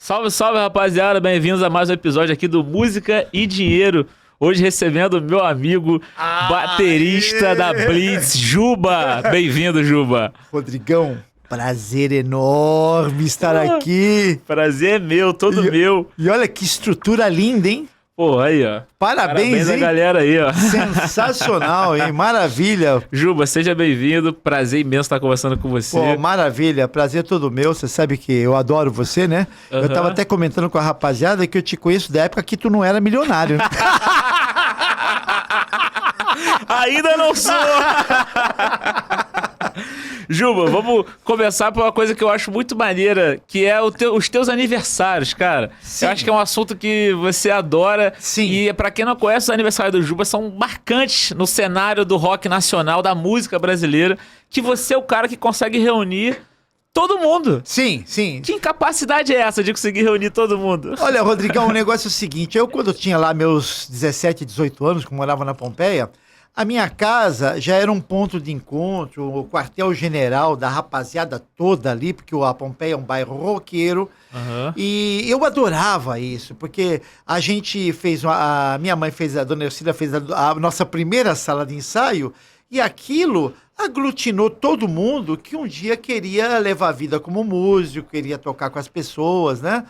Salve, salve, rapaziada. Bem-vindos a mais um episódio aqui do Música e Dinheiro. Hoje recebendo o meu amigo baterista da Blitz, Juba. Bem-vindo, Juba. Rodrigão, prazer enorme estar aqui. Prazer é meu, todo meu. E olha que estrutura linda, hein? Pô, aí, ó. Parabéns, hein? a galera aí, ó. Sensacional, hein? Maravilha. Juba, seja bem-vindo. Prazer imenso estar conversando com você. Pô, maravilha. Prazer todo meu. Você sabe que eu adoro você, né? Eu tava até comentando com a rapaziada que eu te conheço da época que tu não era milionário. Ainda não sou! Juba, vamos começar por uma coisa que eu acho muito maneira, que é os teus aniversários, cara. Sim. Eu acho que é um assunto que você adora. Sim. E pra quem não conhece, os aniversários do Juba são marcantes no cenário do rock nacional, da música brasileira, que você é o cara que consegue reunir todo mundo. Sim, sim. Que incapacidade é essa de conseguir reunir todo mundo? Olha, Rodrigão, o negócio é o seguinte. Eu, quando eu tinha lá meus 17, 18 anos, que morava na Pompeia, a minha casa já era um ponto de encontro, o quartel-general da rapaziada toda ali, porque a Pompeia é um bairro roqueiro. E eu adorava isso, porque a gente fez, a minha mãe fez, a dona Ercília fez a nossa primeira sala de ensaio, e aquilo aglutinou todo mundo que um dia queria levar a vida como músico, queria tocar com as pessoas, né?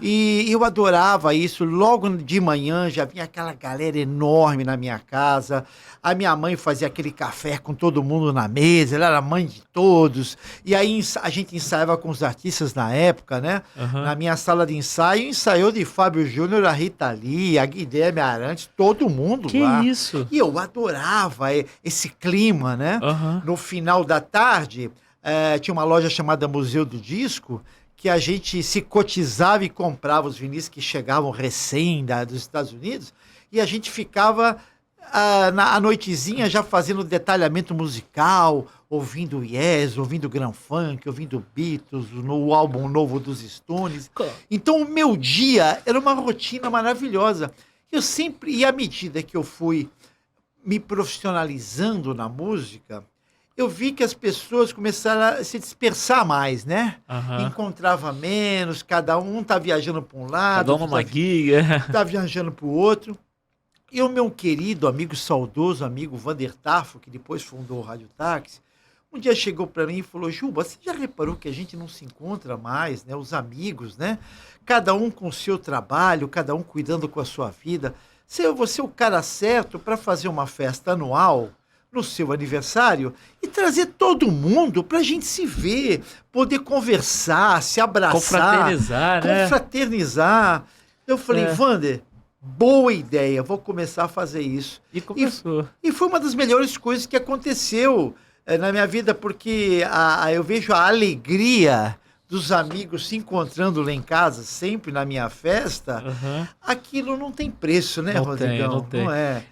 E eu adorava isso. Logo de manhã já vinha aquela galera enorme na minha casa. A minha mãe fazia aquele café com todo mundo na mesa, ela era mãe de todos. E aí a gente ensaiava com os artistas na época, né? Na minha sala de ensaio, ensaiou de Fábio Júnior, a Rita Lee, a Guilherme Arantes, todo mundo lá. Que isso? E eu adorava esse clima, né? No final da tarde, tinha uma loja chamada Museu do Disco, que a gente se cotizava e comprava os vinis que chegavam recém dos Estados Unidos, e a gente ficava à noitezinha já fazendo detalhamento musical, ouvindo Yes, ouvindo Grand Funk, ouvindo Beatles, o álbum novo dos Stones. Então o meu dia era uma rotina maravilhosa. E à medida que eu fui me profissionalizando na música, eu vi que as pessoas começaram a se dispersar mais, né? Encontrava menos, cada um tá viajando para um lado. Cada um numa gig. Tá viajando para o outro. E o meu querido amigo, saudoso amigo Vander Tafo, que depois fundou o Rádio Táxi, um dia chegou para mim e falou: Juba, você já reparou que a gente não se encontra mais, né? Os amigos, né? Cada um com o seu trabalho, cada um cuidando com a sua vida. Você é o cara certo para fazer uma festa anual no seu aniversário e trazer todo mundo pra gente se ver, poder conversar, se abraçar. Confraternizar. Eu falei, Vander, boa ideia, vou começar a fazer isso. E começou. E foi uma das melhores coisas que aconteceu na minha vida, porque eu vejo a alegria dos amigos se encontrando lá em casa, sempre na minha festa, aquilo não tem preço, né, Rodrigão? Não tem. Não é.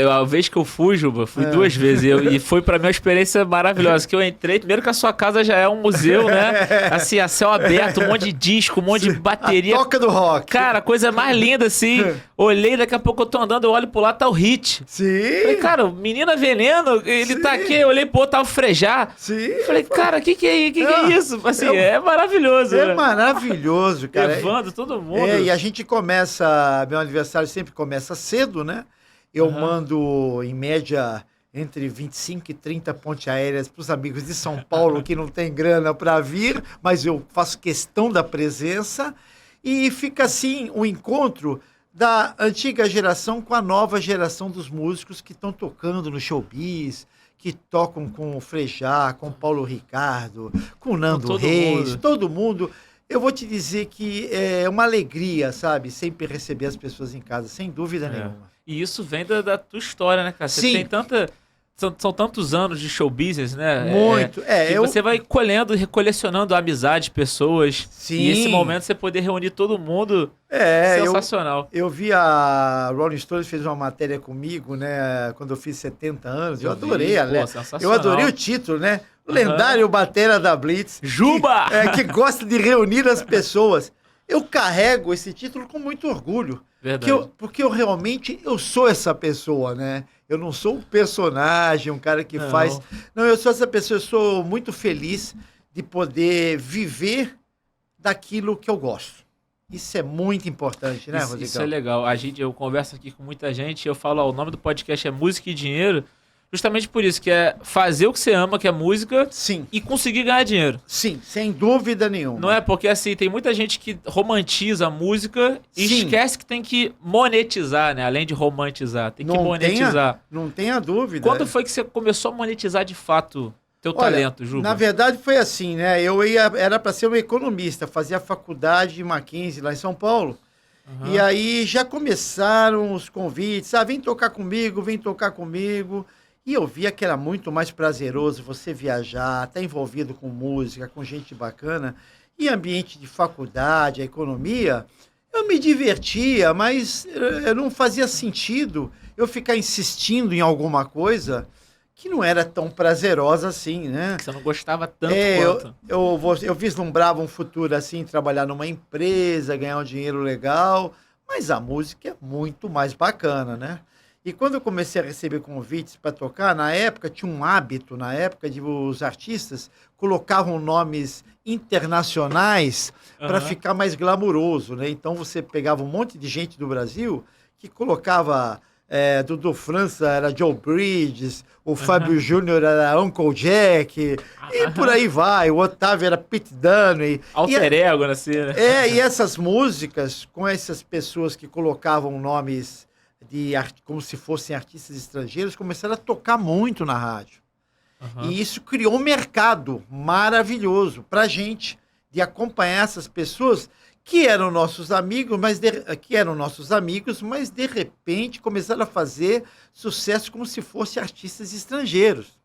A vez que eu fui, Juba, fui 2 vezes, e foi pra mim uma experiência maravilhosa, que eu entrei, primeiro que a sua casa já é um museu, né? Assim, a céu aberto, um monte de disco, um monte de bateria. A toca do rock. Cara, coisa mais linda, assim. Olhei, daqui a pouco eu tô andando, eu olho pro lado, tá o Hit. Sim. Falei, cara, Menina Veneno, ele tá aqui, eu olhei pro outro, tá o Frejá. Sim. Falei, cara, que é isso? Assim, é maravilhoso. É maravilhoso, cara. Levando todo mundo. E a gente começa, meu aniversário sempre começa cedo, né? Eu mando, em média, entre 25 e 30 pontes aéreas para os amigos de São Paulo que não tem grana para vir, mas eu faço questão da presença. E fica assim o encontro da antiga geração com a nova geração dos músicos que estão tocando no showbiz, que tocam com o Frejá, com o Paulo Ricardo, com o Nando Reis, todo mundo. Eu vou te dizer que é uma alegria, sabe? Sempre receber as pessoas em casa, sem dúvida nenhuma. E isso vem da tua história, né, cara? Você tem tanta... São tantos anos de show business, né? Muito. Você vai colhendo e recolecionando amizades, pessoas. Sim. E esse momento você poder reunir todo mundo, sensacional. Eu vi a Rolling Stones fez uma matéria comigo, né? Quando eu fiz 70 anos. Eu adorei, eu adorei o título, né? O lendário batera da Blitz. Juba! Que gosta de reunir as pessoas. Eu carrego esse título com muito orgulho. Verdade. Porque eu realmente sou essa pessoa, né? Eu não sou um personagem, um cara que faz... Não, eu sou essa pessoa, eu sou muito feliz de poder viver daquilo que eu gosto. Isso é muito importante, né, Rodrigão? Isso é legal. Eu converso aqui com muita gente e eu falo, ó, o nome do podcast é Música e Dinheiro, justamente por isso, que é fazer o que você ama, que é música, Sim, e conseguir ganhar dinheiro. sim, sem dúvida nenhuma. Não é? Porque assim, tem muita gente que romantiza a música e Sim. esquece que tem que monetizar, né? Além de romantizar, tem que monetizar. Não tenha dúvida. Quando foi que você começou a monetizar de fato teu Olha, talento, Juba? na verdade foi assim, né? Era para ser um economista, fazia faculdade de Mackenzie lá em São Paulo. Uhum. E aí já começaram os convites, vem tocar comigo, vem tocar comigo. E eu via que era muito mais prazeroso você viajar, estar envolvido com música, com gente bacana. E ambiente de faculdade, a economia, eu me divertia, mas não fazia sentido eu ficar insistindo em alguma coisa que não era tão prazerosa assim, né? Que você não gostava tanto quanto. Eu vislumbrava um futuro assim, trabalhar numa empresa, ganhar um dinheiro legal, mas a música é muito mais bacana, né? E quando eu comecei a receber convites para tocar, na época tinha um hábito, de os artistas colocavam nomes internacionais para ficar mais glamuroso, né? Então você pegava um monte de gente do Brasil que colocava do França era Joe Bridges, o Fábio Júnior era Uncle Jack, e por aí vai. O Otávio era Pete Dunne. Alter ego, assim, né? E essas músicas, com essas pessoas que colocavam nomes como se fossem artistas estrangeiros, começaram a tocar muito na rádio. E isso criou um mercado maravilhoso para a gente, de acompanhar essas pessoas que eram nossos amigos, mas de repente começaram a fazer sucesso como se fossem artistas estrangeiros.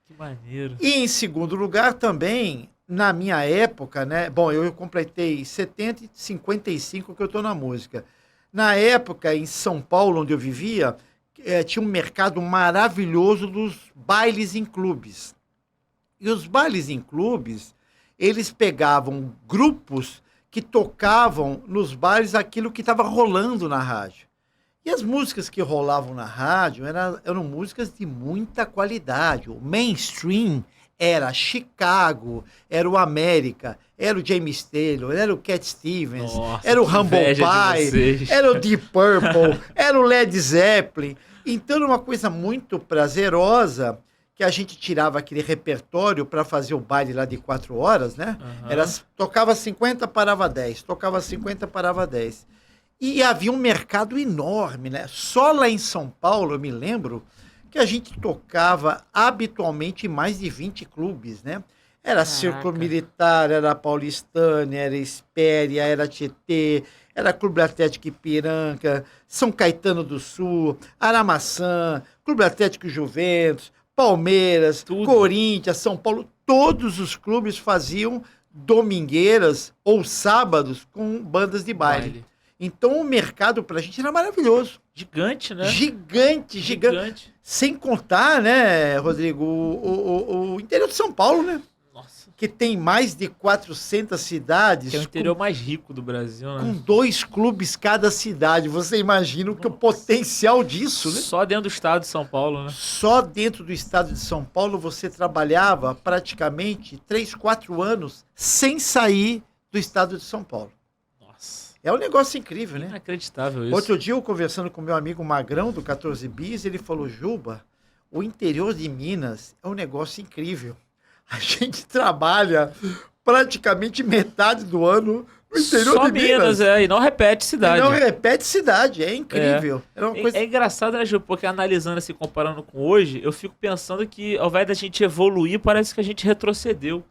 Que maneiro. E em segundo lugar também, na minha época, né? Bom, eu completei 70 e 55 que eu estou na música. Na época, em São Paulo, onde eu vivia, tinha um mercado maravilhoso dos bailes em clubes. E os bailes em clubes, eles pegavam grupos que tocavam nos bares aquilo que estava rolando na rádio. E as músicas que rolavam na rádio eram músicas de muita qualidade. O mainstream era Chicago, era o América, era o James Taylor, era o Cat Stevens, Nossa, era o Humble Pie, era o Deep Purple, era o Led Zeppelin. Então era uma coisa muito prazerosa, que a gente tirava aquele repertório para fazer o baile lá de 4 horas, né? Tocava 50, parava 10, tocava 50, parava 10. E havia um mercado enorme, né? Só lá em São Paulo, eu me lembro, que a gente tocava habitualmente em mais de 20 clubes, né? Era Círculo Militar, era Paulistânia, era Espéria, era Tietê, era Clube Atlético Ipiranga, São Caetano do Sul, Aramaçã, Clube Atlético Juventus, Palmeiras, Corinthians, São Paulo. Todos os clubes faziam domingueiras ou sábados com bandas de baile. Então o mercado pra gente era maravilhoso. Gigante, né? Gigante. Sem contar, né, Rodrigo, o interior de São Paulo, né? Nossa. Que tem mais de 400 cidades. Que é o interior mais rico do Brasil, né? Com 2 clubes cada cidade. Você imagina o potencial disso, né? Só dentro do estado de São Paulo, né? Só dentro do estado de São Paulo você trabalhava praticamente 3, 4 anos sem sair do estado de São Paulo. Nossa. É um negócio incrível, né? Inacreditável isso. Outro dia eu conversando com meu amigo Magrão, do 14 Bis, ele falou, Juba, o interior de Minas é um negócio incrível. A gente trabalha praticamente metade do ano no interior Só de Minas. E não repete cidade. É incrível. É engraçado, né, Ju? Porque analisando assim, comparando com hoje, eu fico pensando que ao invés da gente evoluir, parece que a gente retrocedeu.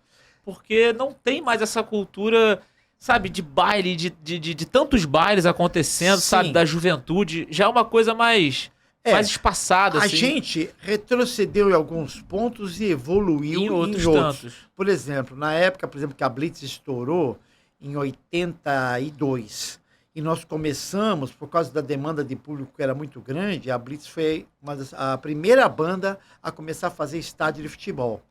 Porque não tem mais essa cultura, sabe, de baile, de tantos bailes acontecendo, Sim. sabe, da juventude. Já é uma coisa mais espaçada, assim. A gente retrocedeu em alguns pontos e evoluiu em outros outros. tantos. Por exemplo, na época, que a Blitz estourou, em 82, e nós começamos, por causa da demanda de público que era muito grande, a Blitz foi a primeira banda a começar a fazer estádio de futebol.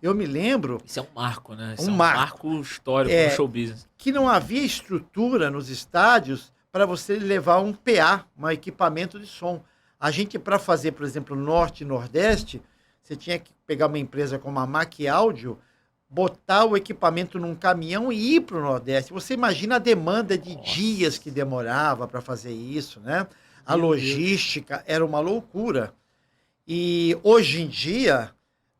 Eu me lembro... Isso é um marco, né? Isso um é um marco histórico no show business. Que não havia estrutura nos estádios para você levar um PA, um equipamento de som. A gente, para fazer, por exemplo, Norte e Nordeste, você tinha que pegar uma empresa como a Mac Áudio, botar o equipamento num caminhão e ir para o Nordeste. Você imagina a demanda de Nossa. dias que demorava para fazer isso, né? A Meu logística era uma loucura. E hoje em dia,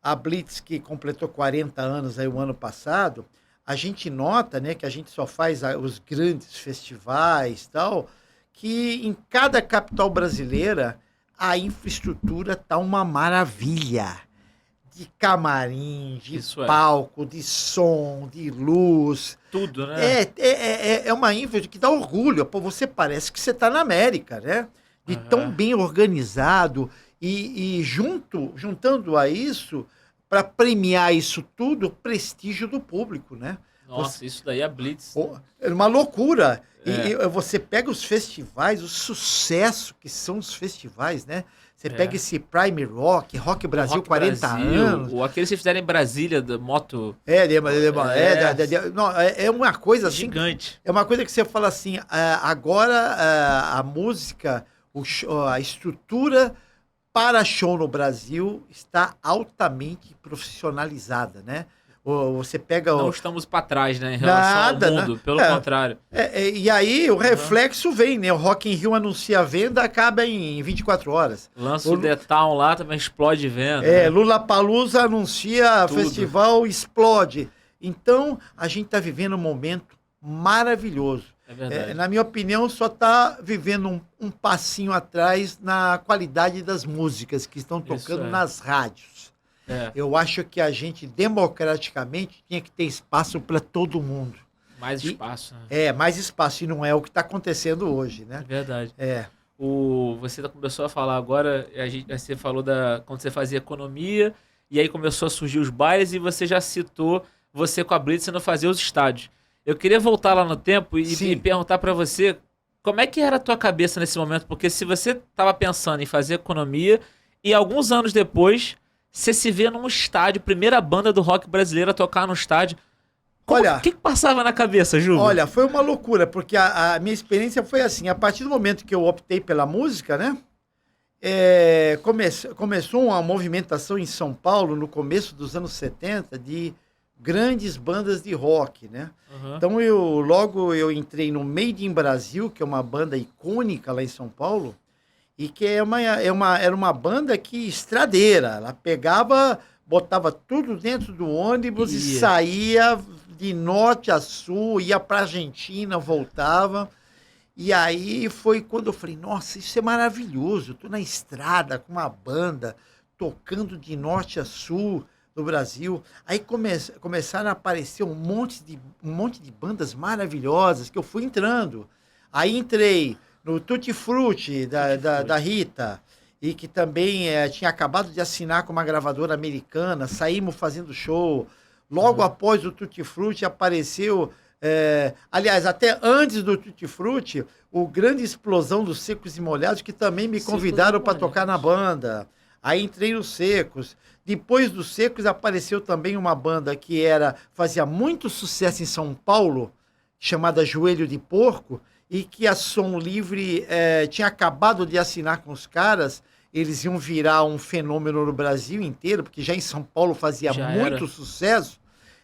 a Blitz, que completou 40 anos aí o ano passado, a gente nota, né, que a gente só faz os grandes festivais e tal, que em cada capital brasileira a infraestrutura tá uma maravilha. De camarim, de Isso é. palco, de som, de luz. Tudo, né? É uma infraestrutura que dá orgulho. Pô, você parece que você está na América, né? De tão Aham. bem organizado e juntando a isso, para premiar isso tudo, o prestígio do público, né? Nossa, isso daí é Blitz. Pô, é uma loucura. É. E você pega os festivais, o sucesso que são os festivais, né? Você pega esse Prime Rock, Rock Brasil, Rock 40 Brasil, anos. ou aqueles que fizeram em Brasília, da moto É uma coisa assim. gigante. É uma coisa que você fala assim, agora a música, a estrutura para show no Brasil está altamente profissionalizada, né? Você pega Não o. estamos para trás, né, em relação Nada, ao mundo, né? pelo contrário. E aí o reflexo vem, né? O Rock in Rio anuncia a venda, acaba em 24 horas. Lança o The Town lá, também explode venda. É, né? Lollapalooza anuncia Tudo. festival, explode. Então, a gente está vivendo um momento maravilhoso. É verdade. Na minha opinião, só está vivendo um passinho atrás na qualidade das músicas que estão tocando é. nas rádios. É, Eu acho que a gente, democraticamente, tinha que ter espaço para todo mundo. mais espaço, né? Mais espaço, e não é o que está acontecendo hoje, É né? verdade. É. Você começou a falar agora, você falou quando você fazia economia, e aí começou a surgir os bailes, e você já citou você com a Blitz não fazer os estádios. Eu queria voltar lá no tempo Sim. e perguntar pra você, como é que era a tua cabeça nesse momento? Porque se você estava pensando em fazer economia, e alguns anos depois, você se vê num estádio, primeira banda do rock brasileiro a tocar no estádio. Olha, O que passava na cabeça, Juba? Olha, foi uma loucura, porque a minha experiência foi assim, a partir do momento que eu optei pela música, né? Começou uma movimentação em São Paulo, no começo dos anos 70, de grandes bandas de rock, né? Uhum. Então, logo eu entrei no Made in Brasil, que é uma banda icônica lá em São Paulo, e que era uma banda que estradeira, ela pegava, botava tudo dentro do ônibus e saía de norte a sul, ia para Argentina, voltava. E aí foi quando eu falei, nossa, isso é maravilhoso, eu tô na estrada com uma banda, tocando de norte a sul do Brasil. Aí começaram a aparecer um monte de bandas maravilhosas que eu fui entrando. Aí entrei no Tutti Frutti da Rita, e que também tinha acabado de assinar com uma gravadora americana, saímos fazendo show. Logo após o Tutti Frutti apareceu, aliás, até antes do Tutti Frutti, o Grande Explosão dos Secos e Molhados, que também me convidaram para tocar na banda. Aí entrei nos Secos. Depois dos Secos apareceu também uma banda que fazia muito sucesso em São Paulo, chamada Joelho de Porco, e que a Som Livre tinha acabado de assinar com os caras. Eles iam virar um fenômeno no Brasil inteiro, porque já em São Paulo fazia muito sucesso.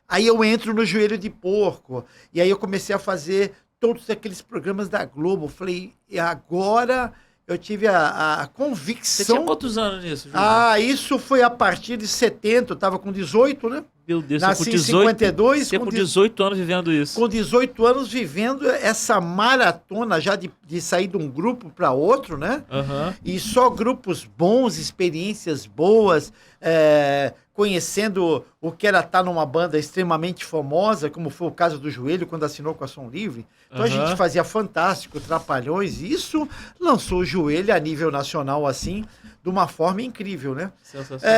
Aí eu entro no Joelho de Porco, e aí eu comecei a fazer todos aqueles programas da Globo. Falei, e agora eu tive a convicção... Você tinha quantos anos nisso, Juba? Isso foi a partir de 70, eu estava com 18, né? Meu Deus, nasci com 18, em 52. Você com 18 anos vivendo isso. Com 18 anos vivendo essa maratona já de sair de um grupo para outro, né? Uhum. E só grupos bons, experiências boas, conhecendo o que era estar numa banda extremamente famosa, como foi o caso do Joelho, quando assinou com a Som Livre. Então a gente fazia Fantástico, Trapalhões, e isso lançou o Joelho a nível nacional, assim, de uma forma incrível, né? Sensacional.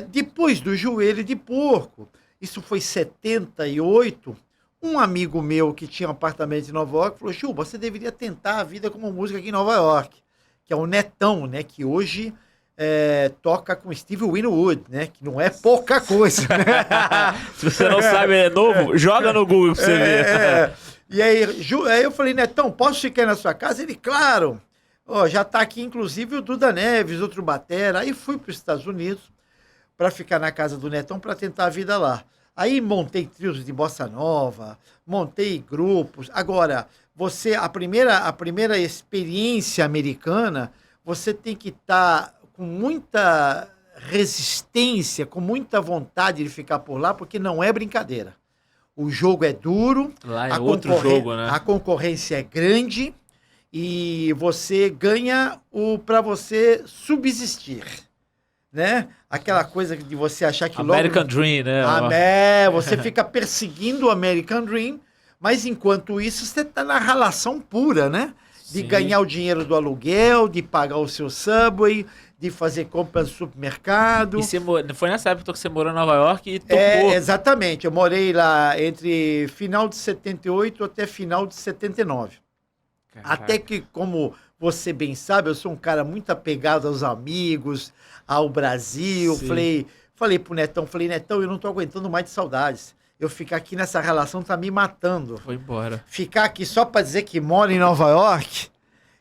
Depois do Joelho de Porco, isso foi 78, um amigo meu que tinha um apartamento em Nova York falou, Juba, você deveria tentar a vida como música aqui em Nova York, que é o Netão, né? Que hoje toca com Steve Winwood, né? Que não é pouca coisa. Se você não sabe, é novo, joga no Google pra você ver. E aí eu falei, Netão, posso ficar na sua casa? Ele, claro. Já tá aqui, inclusive, o Duda Neves, outro batera. Aí fui para os Estados Unidos para ficar na casa do Netão para tentar a vida lá. Aí montei trios de bossa nova, montei grupos. Agora, a primeira experiência americana, você tem que estar com muita resistência, com muita vontade de ficar por lá, porque não é brincadeira. O jogo é duro, Lá é outro jogo, né? a concorrência é grande e você ganha para você subsistir, né? Aquela coisa de você achar que American Dream, né? você fica perseguindo o American Dream, mas enquanto isso você está na relação pura, né? De Sim. ganhar o dinheiro do aluguel, de pagar o seu Subway, de fazer compra no supermercado. E foi nessa época que você morou em Nova York e tocou. Exatamente. Eu morei lá entre final de 78 até final de 79. Caraca. Até que, como você bem sabe, eu sou um cara muito apegado aos amigos, ao Brasil. Sim. Falei pro Netão, Netão, eu não tô aguentando mais de saudades. Eu ficar aqui nessa relação tá me matando. Foi embora. Ficar aqui só para dizer que moro em Nova York,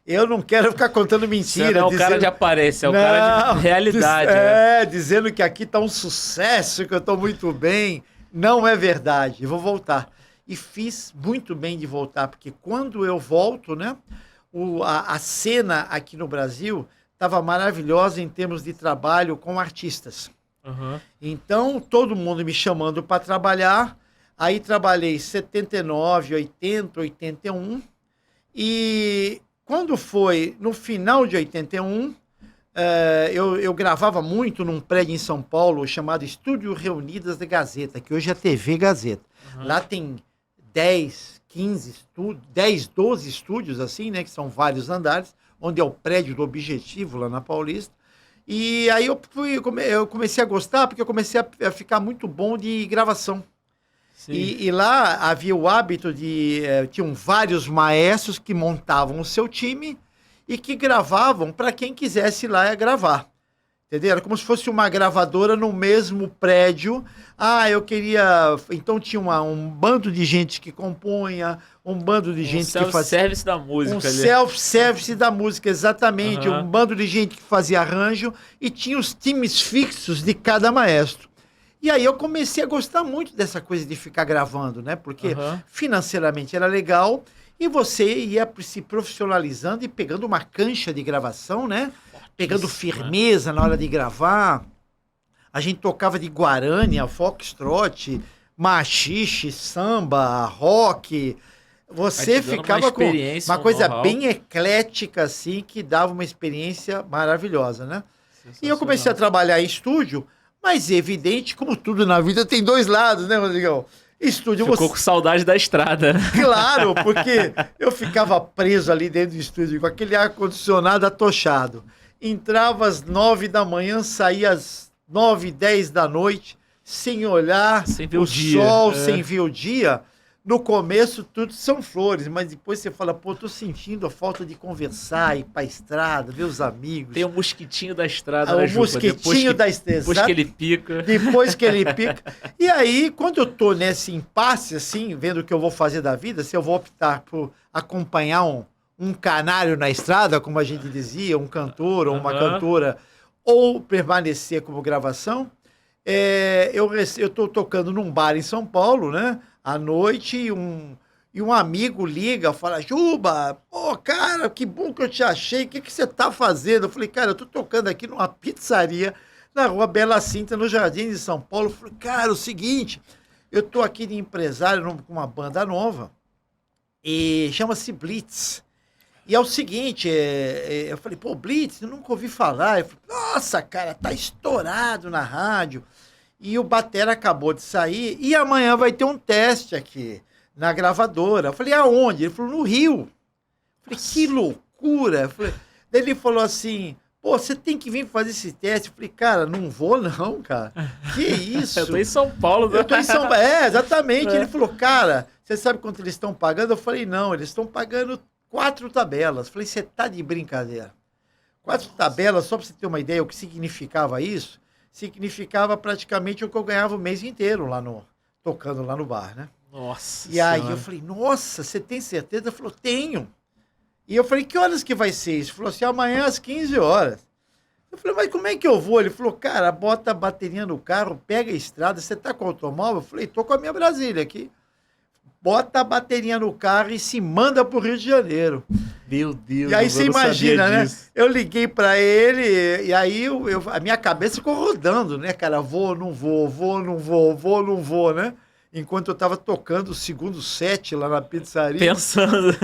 eu não quero ficar contando mentira. Você não é o cara de aparência, é o cara de realidade. Né? Dizendo que aqui tá um sucesso, que eu tô muito bem. Não é verdade. Eu vou voltar. E fiz muito bem de voltar, porque quando eu volto, né, a cena aqui no Brasil estava maravilhosa em termos de trabalho com artistas. Uhum. Então, todo mundo me chamando para trabalhar. Aí trabalhei 79, 80, 81. E quando foi no final de 81, eu gravava muito num prédio em São Paulo chamado Estúdio Reunidas da Gazeta, que hoje é TV Gazeta. Uhum. Lá tem 10, 15 estúdios, 10, 12 estúdios, assim, né? Que são vários andares, onde é o prédio do Objetivo, lá na Paulista. E aí eu comecei a gostar, porque eu comecei a ficar muito bom de gravação. E lá havia o hábito tinham vários maestros que montavam o seu time e que gravavam para quem quisesse ir lá gravar. Entendeu? Era como se fosse uma gravadora no mesmo prédio. Eu queria... Então tinha um bando de gente que compunha, um bando de gente que fazia... self-service da música. Um self-service da música, exatamente. Uhum. Um bando de gente que fazia arranjo e tinha os times fixos de cada maestro. E aí eu comecei a gostar muito dessa coisa de ficar gravando, né? Porque financeiramente era legal e você ia se profissionalizando e pegando uma cancha de gravação, né? Pegando firmeza na hora de gravar. A gente tocava de guarânia, foxtrot, machixe, samba, rock. Você ficava com uma coisa bem eclética, assim, que dava uma experiência maravilhosa, né? E eu comecei a trabalhar em estúdio, mas é evidente, como tudo na vida, tem dois lados, né, Rodrigão? Estúdio... Ficou com saudade da estrada. Claro, porque eu ficava preso ali dentro do estúdio, com aquele ar-condicionado atochado. Entrava às 9 da manhã, saía às 9, 10 da noite, sem olhar sem ver o sol, dia. sem ver o dia. No começo, tudo são flores, mas depois você fala, tô sentindo a falta de conversar, ir pra estrada, ver os amigos. Tem o mosquitinho da estrada, né, Jupa? O mosquitinho da estrada. Depois que ele pica. Depois que ele pica. E aí, quando eu tô nesse impasse, assim, vendo o que eu vou fazer da vida, se eu vou optar por acompanhar um canário na estrada, como a gente dizia, um cantor ou uma cantora, ou permanecer como gravação, eu tô tocando num bar em São Paulo, né? À noite, e um amigo liga, fala, Juba, cara, que bom que eu te achei, o que você tá fazendo? Eu falei, cara, eu tô tocando aqui numa pizzaria na rua Bela Cinta, no Jardim de São Paulo. Eu falei, cara, o seguinte, eu tô aqui de empresário com uma banda nova, e chama-se Blitz. E é o seguinte, eu falei, Blitz, eu nunca ouvi falar. Eu falei, nossa, cara, tá estourado na rádio. E o batera acabou de sair e amanhã vai ter um teste aqui na gravadora. Eu falei, aonde? Ele falou, no Rio. Eu falei, que loucura. Daí ele falou assim, você tem que vir fazer esse teste. Eu falei, cara, não vou não, cara. Que isso? Eu tô em São Paulo. Né? Eu tô em São Paulo. Exatamente. Ele falou, cara, você sabe quanto eles estão pagando? Eu falei, não, eles estão pagando 4 tabelas. Eu falei, você tá de brincadeira. 4 tabelas, só pra você ter uma ideia o que significava isso, significava praticamente o que eu ganhava o mês inteiro tocando lá no bar, né? Nossa. E aí eu falei, nossa, você tem certeza? Ele falou, tenho. E eu falei, que horas que vai ser isso? Ele falou assim, amanhã às 15 horas. Eu falei, mas como é que eu vou? Ele falou, cara, bota a bateria no carro, pega a estrada, você tá com o automóvel? Eu falei, tô com a minha Brasília aqui. Bota a bateria no carro e se manda pro Rio de Janeiro. Meu Deus, E aí você eu não imagina, sabia né? disso. Eu liguei pra ele e aí a minha cabeça ficou rodando, né, cara? Vou, não vou, vou, não vou, vou, não vou, né? Enquanto eu tava tocando o segundo set lá na pizzaria. Pensando.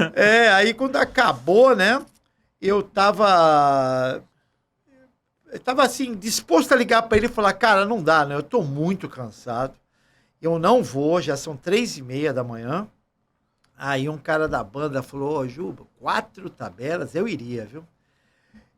Aí quando acabou, né? Eu tava assim, disposto a ligar pra ele e falar, cara, não dá, né? Eu tô muito cansado. Eu não vou, já são 3:30 da manhã. Aí um cara da banda falou, ô Juba, 4 tabelas, eu iria, viu?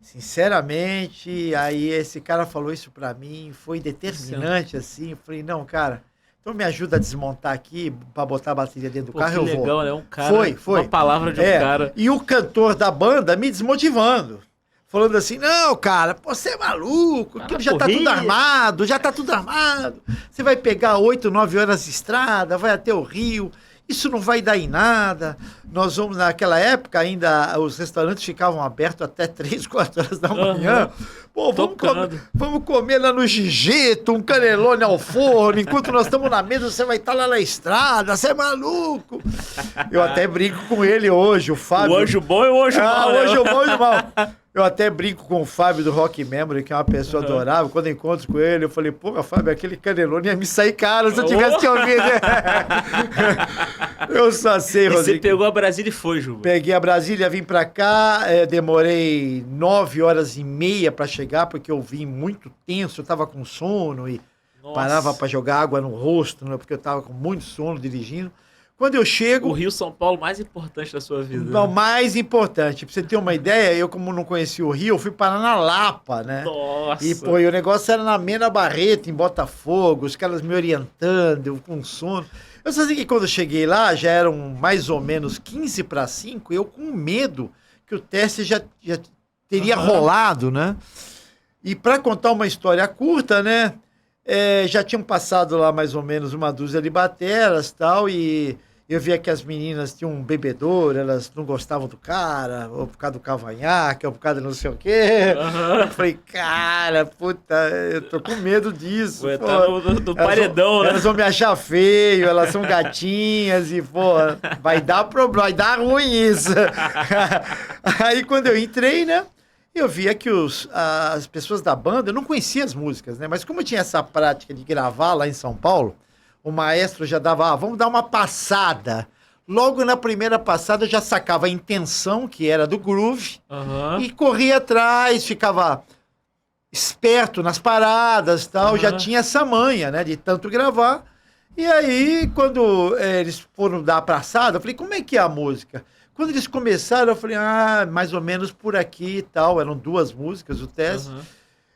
Sinceramente, aí esse cara falou isso pra mim, foi determinante, assim. Eu falei, não, cara, então me ajuda a desmontar aqui pra botar a bateria dentro do Pô, carro, que eu vou. legal, né? Um cara, Foi. uma palavra de um cara. E o cantor da banda me desmotivando. Falando assim, não, cara, pô, você é maluco, Cara, aquilo já tá tudo armado, já tá tudo armado. Você vai pegar 8, 9 horas de estrada, vai até o Rio, isso não vai dar em nada. Nós vamos, naquela época ainda, os restaurantes ficavam abertos até 3, 4 horas da manhã. Pô, vamos comer lá no Gigeto, um canelone ao forno, enquanto nós estamos na mesa, você vai estar lá na estrada, você é maluco. Eu até brinco com ele hoje, o Fábio. O anjo bom e o anjo mau. O anjo bom e o anjo mau. Eu até brinco com o Fábio do Rock Memory, que é uma pessoa adorável. Quando eu encontro com ele, eu falei, pô, Fábio, aquele canelone ia me sair caro se eu tivesse te ouvido. Eu só sei, Rodrigo. Você pegou a Brasília e foi, Juba? Peguei a Brasília, vim pra cá, demorei 9h30 pra chegar, porque eu vim muito tenso, eu tava com sono e parava pra jogar água no rosto, né, porque eu tava com muito sono dirigindo. Quando eu chego... O Rio-São Paulo mais importante da sua vida. Não, mais importante. Pra você ter uma ideia, eu como não conhecia o Rio, eu fui parar na Lapa, né? Nossa. E, pô, e o negócio era na Mena Barreto, em Botafogo, os caras me orientando, eu com sono. Eu só sei que quando eu cheguei lá, já eram mais ou menos 15:05, eu com medo que o teste já teria rolado, né? E para contar uma história curta, né? Já tinham passado lá mais ou menos uma dúzia de bateras e tal, e eu via que as meninas tinham um bebedouro, elas não gostavam do cara, ou por causa do cavanhaque, ou por causa de não sei o quê. Eu falei, cara, puta, eu tô com medo disso. Ué, tá no paredão, né? Elas vão me achar feio, elas são gatinhas e, pô, vai dar problema, vai dar ruim isso. Aí quando eu entrei, né? Eu via que as pessoas da banda, eu não conhecia as músicas, né? Mas como eu tinha essa prática de gravar lá em São Paulo, o maestro já dava, vamos dar uma passada. Logo na primeira passada eu já sacava a intenção, que era do groove, e corria atrás, ficava esperto nas paradas e tal, já tinha essa manha, né? De tanto gravar. E aí, quando eles foram dar a passada, eu falei, como é que é a música? Quando eles começaram, eu falei, mais ou menos por aqui e tal. Eram 2 músicas, o teste.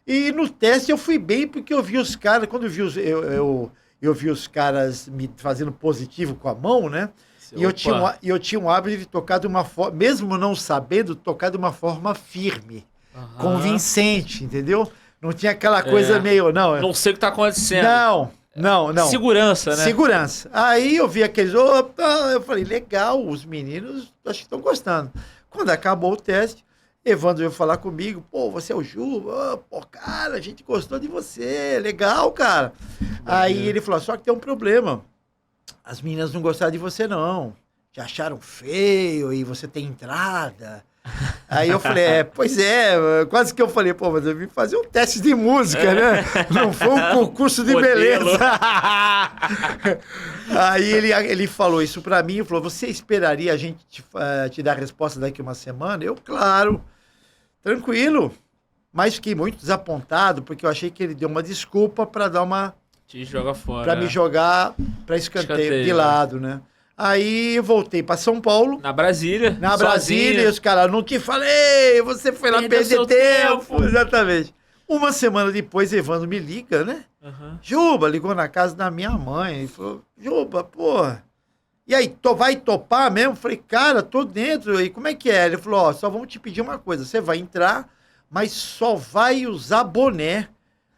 E no teste eu fui bem, porque eu vi os caras, quando eu vi os caras me fazendo positivo com a mão, né? E eu tinha um hábito de tocar de uma forma, mesmo não sabendo, tocar de uma forma firme, convincente, entendeu? Não tinha aquela coisa meio, não. Não sei o que tá acontecendo. Não. Segurança, né? Segurança. Aí eu vi aqueles, eu falei, legal, os meninos acho que estão gostando. Quando acabou o teste, Evandro veio falar comigo, pô, você é o Juba, pô, cara, a gente gostou de você, legal, cara. Aí ele falou, só que tem um problema, as meninas não gostaram de você não, te acharam feio e você tem entrada. Aí eu falei, pois é, quase que eu falei, pô, mas eu vim fazer um teste de música, né? Não foi um concurso de beleza. Aí ele falou isso pra mim, falou, você esperaria a gente te dar a resposta daqui uma semana? Eu, claro, tranquilo. Mas fiquei muito desapontado, porque eu achei que ele deu uma desculpa pra dar uma... Te joga fora. Pra me jogar pra escanteio de lado, né? Aí eu voltei pra São Paulo. Na Brasília. Na Brasília, e os caras, não te falei, você foi lá perder tempo. Exatamente. Uma semana depois, Evandro me liga, né? Juba, ligou na casa da minha mãe e falou, Juba, pô, e aí, vai topar mesmo? Falei, cara, tô dentro. E como é que é? Ele falou, só vamos te pedir uma coisa, você vai entrar, mas só vai usar boné,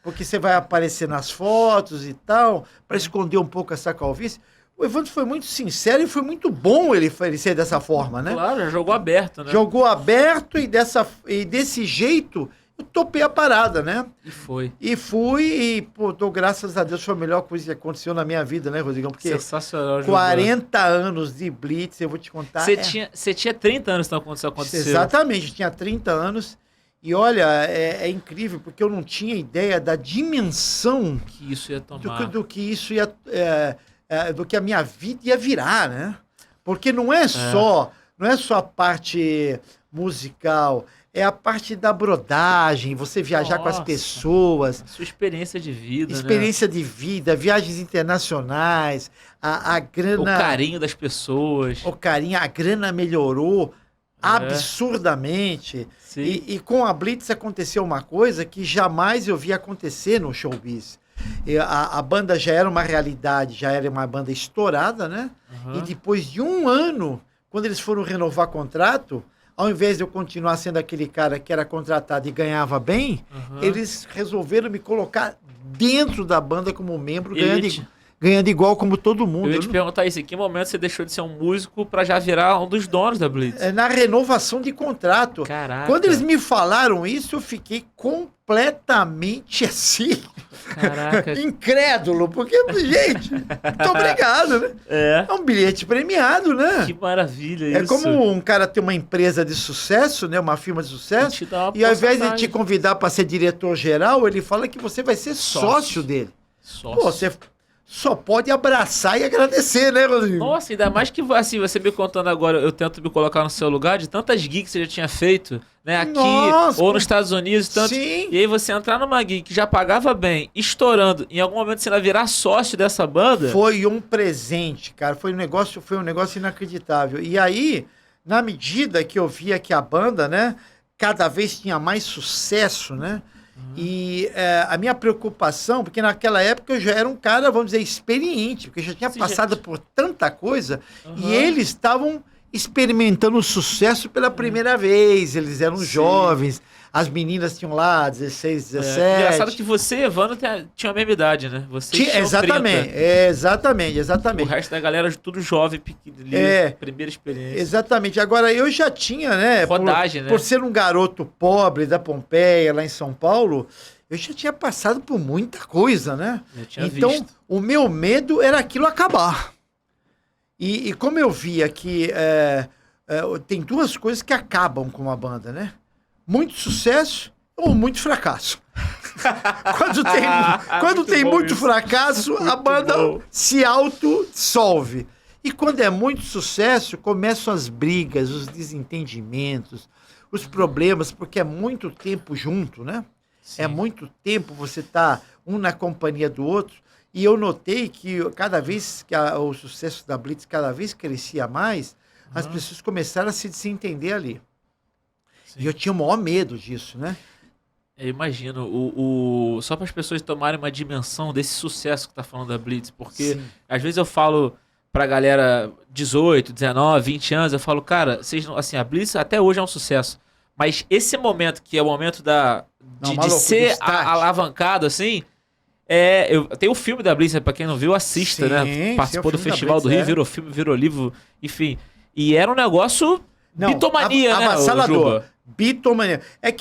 porque você vai aparecer nas fotos e tal, pra esconder um pouco essa calvície. O Evandro foi muito sincero e foi muito bom ele ser dessa forma, né? Claro, já jogou aberto, né? Jogou aberto e desse jeito eu topei a parada, né? E foi. E fui e, pô, graças a Deus, foi a melhor coisa que aconteceu na minha vida, né, Rodrigão? Porque Sensacional. 40 anos de Blitz, eu vou te contar. Você tinha 30 anos então, quando isso aconteceu. Exatamente, eu tinha 30 anos. E olha, é incrível, porque eu não tinha ideia da dimensão que isso ia tomar. do que isso ia. Do que a minha vida ia virar, né? Porque não é só a parte musical, é a parte da brodagem, você viajar com as pessoas. Sua experiência de vida, experiência de vida, viagens internacionais, a grana... O carinho das pessoas. A grana melhorou absurdamente. E com a Blitz aconteceu uma coisa que jamais eu vi acontecer no showbiz. A banda já era uma realidade, já era uma banda estourada, né? E depois de um ano, quando eles foram renovar contrato, ao invés de eu continuar sendo aquele cara que era contratado e ganhava bem, eles resolveram me colocar dentro da banda como membro, ganhando igual como todo mundo. Eu ia te perguntar isso, em que momento você deixou de ser um músico para já virar um dos donos da Blitz? Na renovação de contrato. Caraca. Quando eles me falaram isso, eu fiquei completamente assim... Caraca. Incrédulo, porque, gente, muito obrigado, né? É um bilhete premiado, né? Que maravilha isso. É como um cara ter uma empresa de sucesso, né? Uma firma de sucesso, e ao invés de te convidar para ser diretor-geral, ele fala que você vai ser sócio dele. Pô, você só pode abraçar e agradecer, né, Rodrigo? Nossa, ainda mais que assim, você me contando agora, eu tento me colocar no seu lugar, de tantas gigs que você já tinha feito, né, aqui ou nos Estados Unidos, tanto. Sim. E aí você entrar numa gig que já pagava bem, estourando, em algum momento você vai virar sócio dessa banda? Foi um presente, cara, foi um negócio inacreditável. E aí, na medida que eu via que a banda, né, cada vez tinha mais sucesso, né? E a minha preocupação, porque naquela época eu já era um cara, vamos dizer, experiente, porque eu já tinha passado por tanta coisa, e eles estavam experimentando o sucesso pela primeira vez, eles eram jovens, as meninas tinham lá 16, 17... Engraçado que você e Evandro tinham a mesma idade, né? Você tinha exatamente. O resto da galera tudo jovem, primeira experiência. Exatamente. Agora, eu já tinha, né? Rodagem, por ser um garoto pobre da Pompeia, lá em São Paulo, eu já tinha passado por muita coisa, né? Então, o meu medo era aquilo acabar. E como eu via que tem duas coisas que acabam com uma banda, né? Muito sucesso ou muito fracasso. Quando tem muito fracasso, a banda se auto-dissolve. E quando é muito sucesso, começam as brigas, os desentendimentos, os problemas, porque é muito tempo junto, né? Sim. É muito tempo você tá um na companhia do outro. E eu notei que cada vez que o sucesso da Blitz cada vez crescia mais, as pessoas começaram a se desentender ali. Sim. E eu tinha o maior medo disso, né? Eu imagino, só para as pessoas tomarem uma dimensão desse sucesso que tá falando da Blitz, porque às vezes eu falo pra galera 18, 19, 20 anos, eu falo, cara, vocês não, assim, a Blitz até hoje é um sucesso, mas esse momento que é o momento de ser alavancado, assim, eu tenho o filme da Blitz, pra quem não viu, assista, né? Participou do Festival do Rio, virou filme, virou livro, enfim. E era um negócio... bitomania, né? Avassalador. Bitomania. É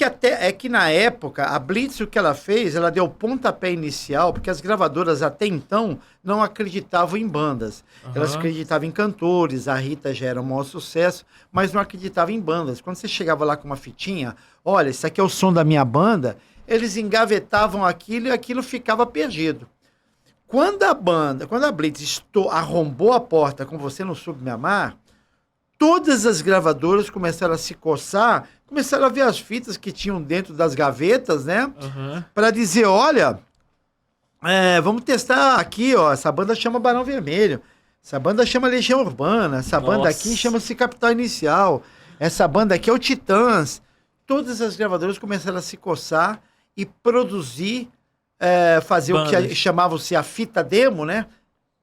que na época, a Blitz, o que ela fez, ela deu o pontapé inicial, porque as gravadoras até então não acreditavam em bandas. Elas acreditavam em cantores, a Rita já era um maior sucesso, mas não acreditavam em bandas. Quando você chegava lá com uma fitinha, olha, isso aqui é o som da minha banda, eles engavetavam aquilo e aquilo ficava perdido. Quando a Blitz arrombou a porta com Você Não Soube Me Amar, todas as gravadoras começaram a se coçar, começaram a ver as fitas que tinham dentro das gavetas, né? Para dizer, olha, vamos testar aqui, ó, essa banda chama Barão Vermelho, essa banda chama Legião Urbana, essa banda aqui chama-se Capital Inicial, essa banda aqui é o Titãs. Todas as gravadoras começaram a se coçar e produzir, fazer bandas. O que chamavam-se a fita demo, né?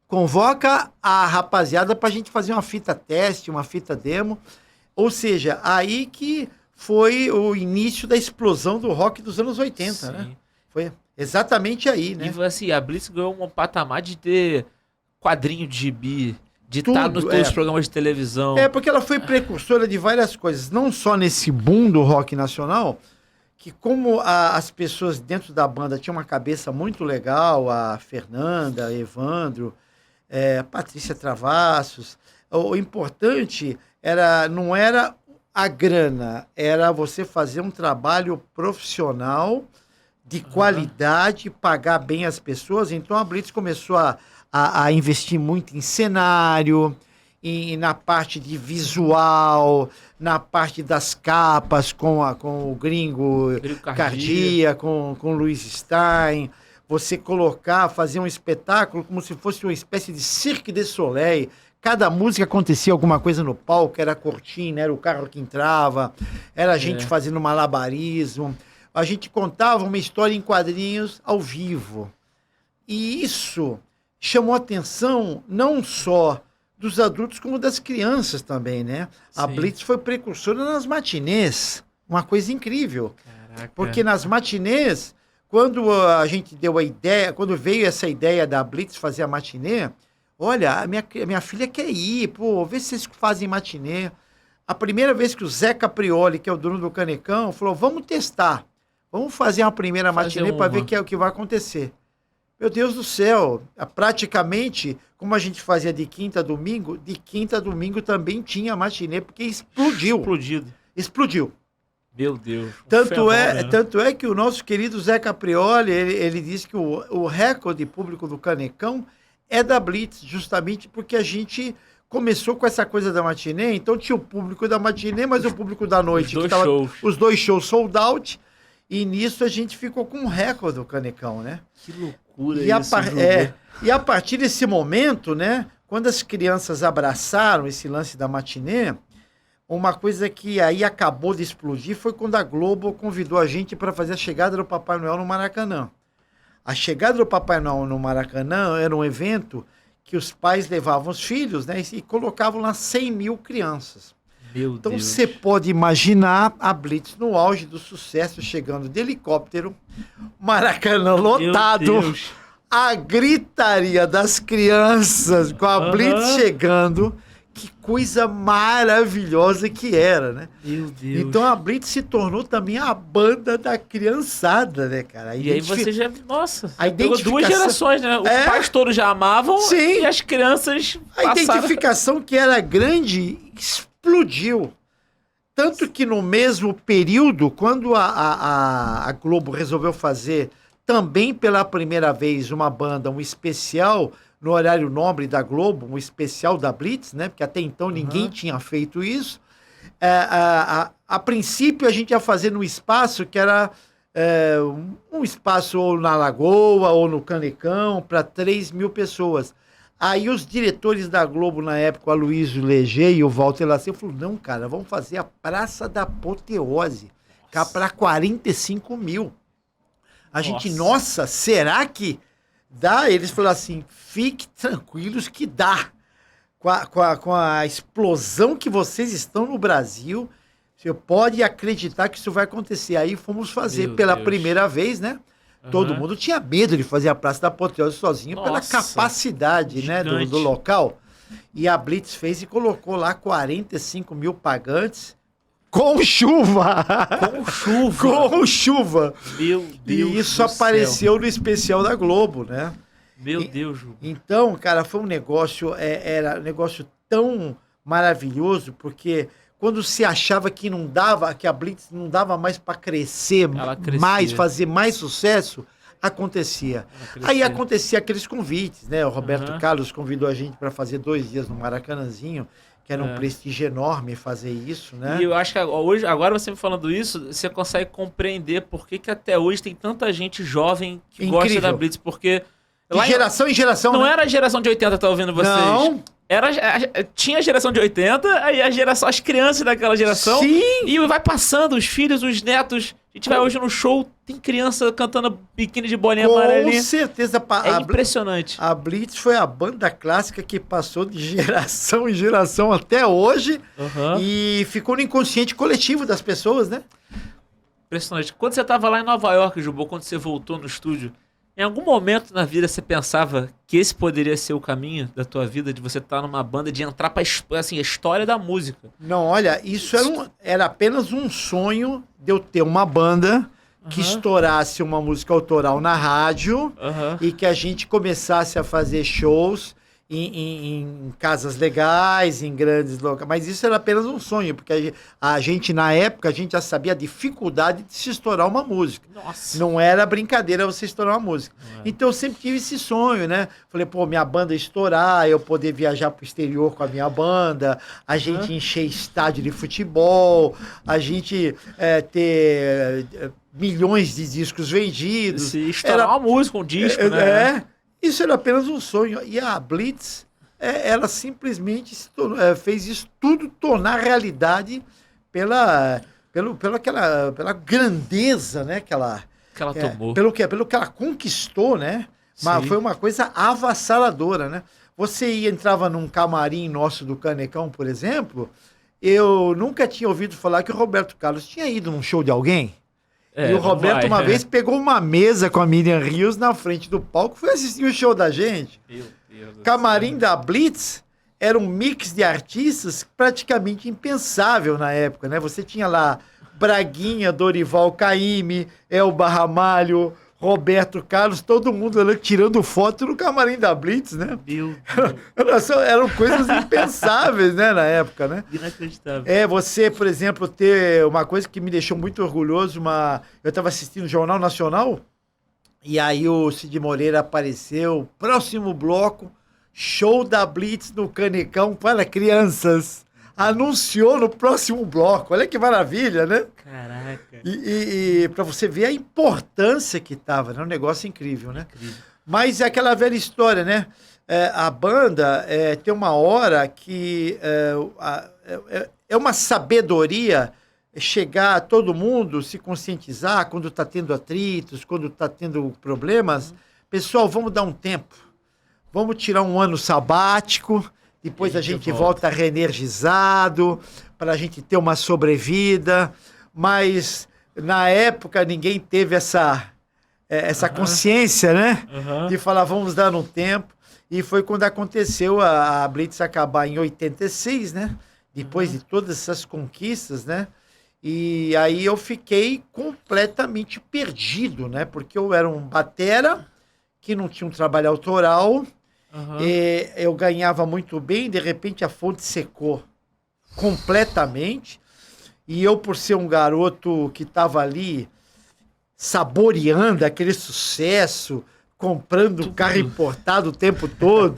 Convoca a rapaziada pra gente fazer uma fita teste, uma fita demo. Ou seja, aí que foi o início da explosão do rock dos anos 80, né? Foi exatamente aí, né? E assim, a Blitz ganhou um patamar de ter quadrinho de gibi, de estar nos todos os programas de televisão. Porque ela foi precursora de várias coisas, não só nesse boom do rock nacional, que como as pessoas dentro da banda tinham uma cabeça muito legal, a Fernanda, Evandro, Patrícia Travassos, o importante não era a grana, era você fazer um trabalho profissional de qualidade, pagar bem as pessoas. Então a Blitz começou a investir muito em cenário, na parte de visual, na parte das capas com o Gringo Cardia, com o Luiz Stein. Você fazer um espetáculo como se fosse uma espécie de Cirque du Soleil. Cada música acontecia alguma coisa no palco, era cortina, era o carro que entrava, era a gente fazendo malabarismo. A gente contava uma história em quadrinhos ao vivo. E isso chamou a atenção não só dos adultos como das crianças também, né? Sim. A Blitz foi precursora nas matinês, uma coisa incrível. Caraca. Porque nas matinês, quando a gente deu a ideia, quando veio essa ideia da Blitz fazer a matinê, olha, a minha filha quer ir, vê se vocês fazem matinê. A primeira vez que o Zé Caprioli, que é o dono do Canecão, falou, vamos testar, vamos fazer uma primeira matinê para ver o que vai acontecer. Meu Deus do céu, praticamente, como a gente fazia de quinta a domingo também tinha matinê, porque explodiu. Explodiu. Meu Deus. Tanto é que o nosso querido Zé Caprioli, ele disse que o recorde público do Canecão é da Blitz, justamente porque a gente começou com essa coisa da matinê, então tinha o público da matinê, mas o público da noite. Os dois shows sold out, e nisso a gente ficou com um recorde do Canecão, né? Que loucura E a partir desse momento, né, quando as crianças abraçaram esse lance da matinê, uma coisa que aí acabou de explodir foi quando a Globo convidou a gente para fazer a chegada do Papai Noel no Maracanã. A chegada do Papai Noel no Maracanã era um evento que os pais levavam os filhos, né, e colocavam lá 100 mil crianças. Então você pode imaginar a Blitz no auge do sucesso, chegando de helicóptero, Maracanã lotado, a gritaria das crianças com a Blitz chegando. Que coisa maravilhosa que era, né? Meu Deus. Então a Blitz se tornou também a banda da criançada, né, cara? E aí você já... Nossa, pegou duas gerações, né? Os pais todos já amavam. Sim. E as crianças passaram... A identificação que era grande explodiu. Tanto que no mesmo período, quando a Globo resolveu fazer também pela primeira vez uma banda, um especial... no horário nobre da Globo, um especial da Blitz, né? Porque até então ninguém tinha feito isso. A princípio, a gente ia fazer num espaço que era um espaço ou na Lagoa ou no Canecão, para 3 mil pessoas. Aí os diretores da Globo, na época, o Aloysio Leger e o Walter Lacerda, falaram, não, cara, vamos fazer a Praça da Apoteose, para 45 mil. A gente, nossa, será que... dá? Eles falaram assim, fique tranquilos que dá. Com a explosão que vocês estão no Brasil, você pode acreditar que isso vai acontecer. Aí fomos fazer pela primeira vez, né? Todo mundo tinha medo de fazer a Praça da Apoteose sozinho pela capacidade, né, do local. E a Blitz fez e colocou lá 45 mil pagantes. Com chuva! Com chuva! Meu Deus! E isso apareceu no especial da Globo, né? Meu Deus, Ju. Então, cara, foi um negócio, era um negócio tão maravilhoso, porque quando se achava que não dava, que a Blitz não dava mais para crescer mais, fazer mais sucesso, acontecia. Aí acontecia aqueles convites, né? O Roberto Carlos convidou a gente para fazer 2 dias no Maracanãzinho, que era um prestígio enorme fazer isso, né? E eu acho que hoje, agora você me falando isso, você consegue compreender por que até hoje tem tanta gente jovem que gosta da Blitz, porque... De geração em geração, não era a geração de 80 que tá ouvindo vocês. Não. Tinha a geração de 80, aí as crianças daquela geração. Sim. E vai passando, os filhos, os netos. A gente vai hoje no show, tem criança cantando biquíni de bolinha amarelinha. Com certeza. Impressionante. A Blitz foi a banda clássica que passou de geração em geração até hoje. E ficou no inconsciente coletivo das pessoas, né? Impressionante. Quando você tava lá em Nova York, Jubô, quando você voltou no estúdio, em algum momento na vida você pensava que esse poderia ser o caminho da tua vida, de você estar numa banda, de entrar pra assim, a história da música? Não, olha, isso era apenas um sonho de eu ter uma banda que estourasse uma música autoral na rádio Aham. e que a gente começasse a fazer shows em casas legais, em grandes locais. Mas isso era apenas um sonho, porque a gente, na época, a gente já sabia a dificuldade de se estourar uma música. Nossa. Não era brincadeira você estourar uma música. Não é. Então eu sempre tive esse sonho, né? Falei, pô, minha banda estourar, eu poder viajar pro exterior com a minha banda, a gente encher estádio de futebol, a gente ter milhões de discos vendidos. Se estourar uma música, um disco, né? Isso era apenas um sonho. E a Blitz, ela simplesmente fez isso tudo tornar realidade pela grandeza, né? Que ela tomou. Pelo que ela conquistou, né? Mas Sim. foi uma coisa avassaladora, né? Você entrava num camarim nosso do Canecão, por exemplo, eu nunca tinha ouvido falar que o Roberto Carlos tinha ido num show de alguém. E o Roberto, uma vez, pegou uma mesa com a Miriam Rios na frente do palco e foi assistir o show da gente. Meu Deus do Camarim céu. da Blitz era um mix de artistas praticamente impensável na época, né? Você tinha lá Braguinha, Dorival Caymmi, Elba Ramalho, Roberto Carlos, todo mundo ali tirando foto no camarim da Blitz, né? Meu Deus. Eram coisas impensáveis, né, na época, né? Inacreditável. Você, por exemplo, ter uma coisa que me deixou muito orgulhoso, eu estava assistindo o Jornal Nacional, e aí o Cid Moreira apareceu, próximo bloco, show da Blitz no Canecão para crianças. Anunciou no próximo bloco, olha que maravilha, né? Caraca. E para você ver a importância que tava, né? Um negócio incrível, né? Incrível. Mas é aquela velha história, né? A banda tem uma hora que é uma sabedoria chegar a todo mundo, se conscientizar quando está tendo atritos, quando está tendo problemas. Pessoal, vamos dar um tempo. Vamos tirar um ano sabático, depois a gente volta reenergizado, para a gente ter uma sobrevida. Mas na época ninguém teve essa consciência, né? De falar, vamos dar um tempo. E foi quando aconteceu a Blitz acabar em 86, né? Depois de todas essas conquistas, né? E aí eu fiquei completamente perdido, né? Porque eu era um batera que não tinha um trabalho autoral, eu ganhava muito bem, de repente a fonte secou completamente. E eu, por ser um garoto que estava ali saboreando aquele sucesso, comprando carro importado o tempo todo,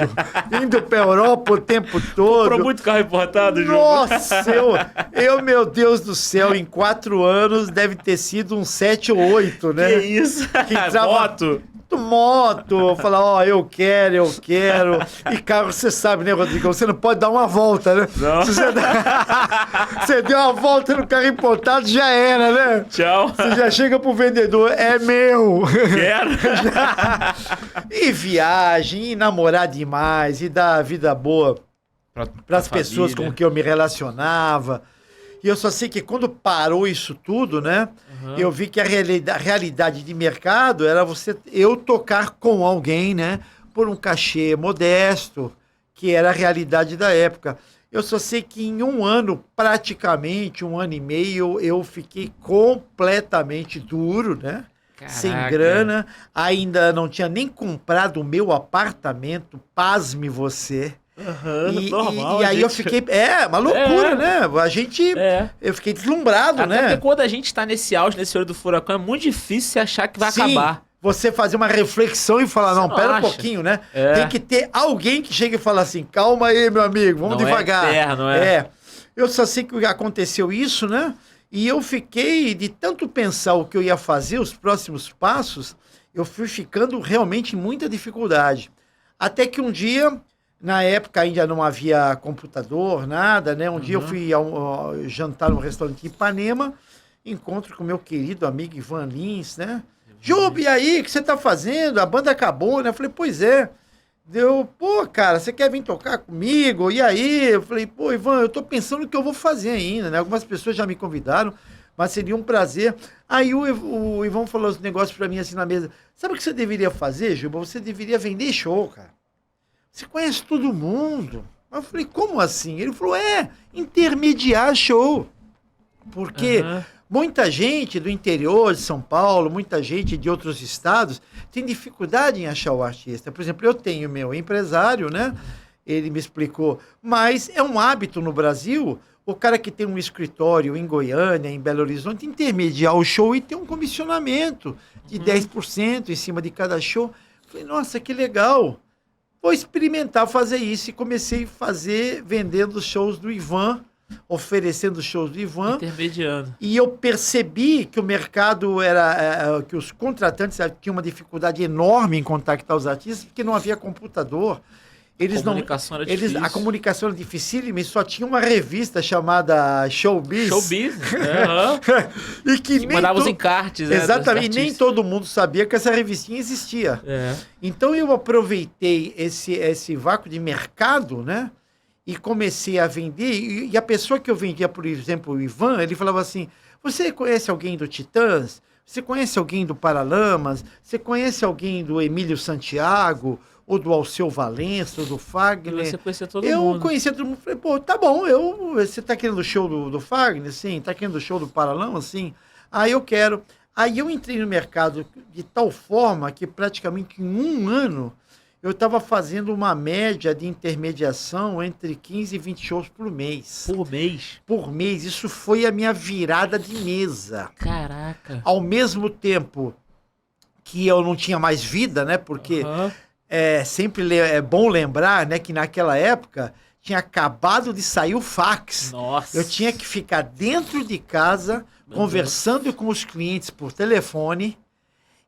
indo para Europa o tempo todo. Comprou muito carro importado, Ju? Nossa, meu Deus do céu, em 4 anos deve ter sido uns 7 ou 8, né? Que isso? Moto, falar, eu quero. E carro, você sabe, né, Rodrigo? Você não pode dar uma volta, né? Não. Se você deu uma volta no carro importado, já era, né? Tchau. Você já chega pro vendedor, é meu. Quero. E viagem, e namorar demais, e dar vida boa para as pessoas com que eu me relacionava. E eu só sei que quando parou isso tudo, né? Eu vi que a realidade de mercado era eu tocar com alguém, né? Por um cachê modesto, que era a realidade da época. Eu só sei que em um ano, praticamente, 1 ano e meio, eu fiquei completamente duro, né? Caraca. Sem grana. Ainda não tinha nem comprado o meu apartamento, pasme você. Normal, e aí eu fiquei... uma loucura, né? A gente... Eu fiquei deslumbrado, Até né? porque quando a gente tá nesse auge, nesse olho do furacão, é muito difícil você achar que vai acabar. Você fazer uma reflexão e falar, Você não, não pera um acha? pouquinho, né? Tem que ter alguém que chegue e fale assim, calma aí, meu amigo, vamos Não devagar. é eterno, é. Eu só sei que aconteceu isso, né? E eu fiquei, de tanto pensar o que eu ia fazer, os próximos passos, eu fui ficando realmente em muita dificuldade. Até que um dia... Na época ainda não havia computador, nada, né? Um dia eu fui jantar num restaurante em Ipanema, encontro com meu querido amigo Ivan Lins, né? Júlio, e aí, o que você tá fazendo? A banda acabou, né? Eu falei, pois é. Cara, você quer vir tocar comigo? E aí? Eu falei, Ivan, eu tô pensando o que eu vou fazer ainda, né? Algumas pessoas já me convidaram, mas seria um prazer. Aí o Ivan falou os negócios pra mim assim na mesa. Sabe o que você deveria fazer, Júlio? Você deveria vender show, cara. Você conhece todo mundo. Eu falei, como assim? Ele falou, intermediar show. Por quê? Muita gente do interior de São Paulo, muita gente de outros estados tem dificuldade em achar o artista. Por exemplo, eu tenho meu empresário, né? Ele me explicou, mas é um hábito no Brasil, o cara que tem um escritório em Goiânia, em Belo Horizonte, intermediar o show e ter um comissionamento de 10% em cima de cada show. Falei, nossa, que legal. Vou experimentar fazer isso e comecei a fazer, vendendo os shows do Ivan, oferecendo os shows do Ivan. Intermediando. E eu percebi que o mercado era, que os contratantes tinham uma dificuldade enorme em contactar os artistas, porque não havia computador. A comunicação era difícil. A comunicação era dificílima e só tinha uma revista chamada Showbiz. Showbiz. E que mandava os encartes. Exatamente, nem todo mundo sabia que essa revistinha existia. Então eu aproveitei esse vácuo de mercado, né? E comecei a vender. E a pessoa que eu vendia, por exemplo, o Ivan, ele falava assim, você conhece alguém do Titãs? Você conhece alguém do Paralamas? Você conhece alguém do Emílio Santiago? Ou do Alceu Valença, ou do Fagner. Você conhecia todo mundo. Eu conhecia todo mundo. Falei, pô, tá bom, você tá querendo o show do Fagner? Sim. Tá querendo o show do Paralamas? Sim. Ah, eu quero. Aí eu entrei no mercado de tal forma que praticamente em um ano eu estava fazendo uma média de intermediação entre 15 e 20 shows por mês. Por mês? Por mês. Isso foi a minha virada de mesa. Caraca. Ao mesmo tempo que eu não tinha mais vida, né? Porque... sempre é bom lembrar, né, que naquela época tinha acabado de sair o fax. Nossa. Eu tinha que ficar dentro de casa, conversando com os clientes por telefone,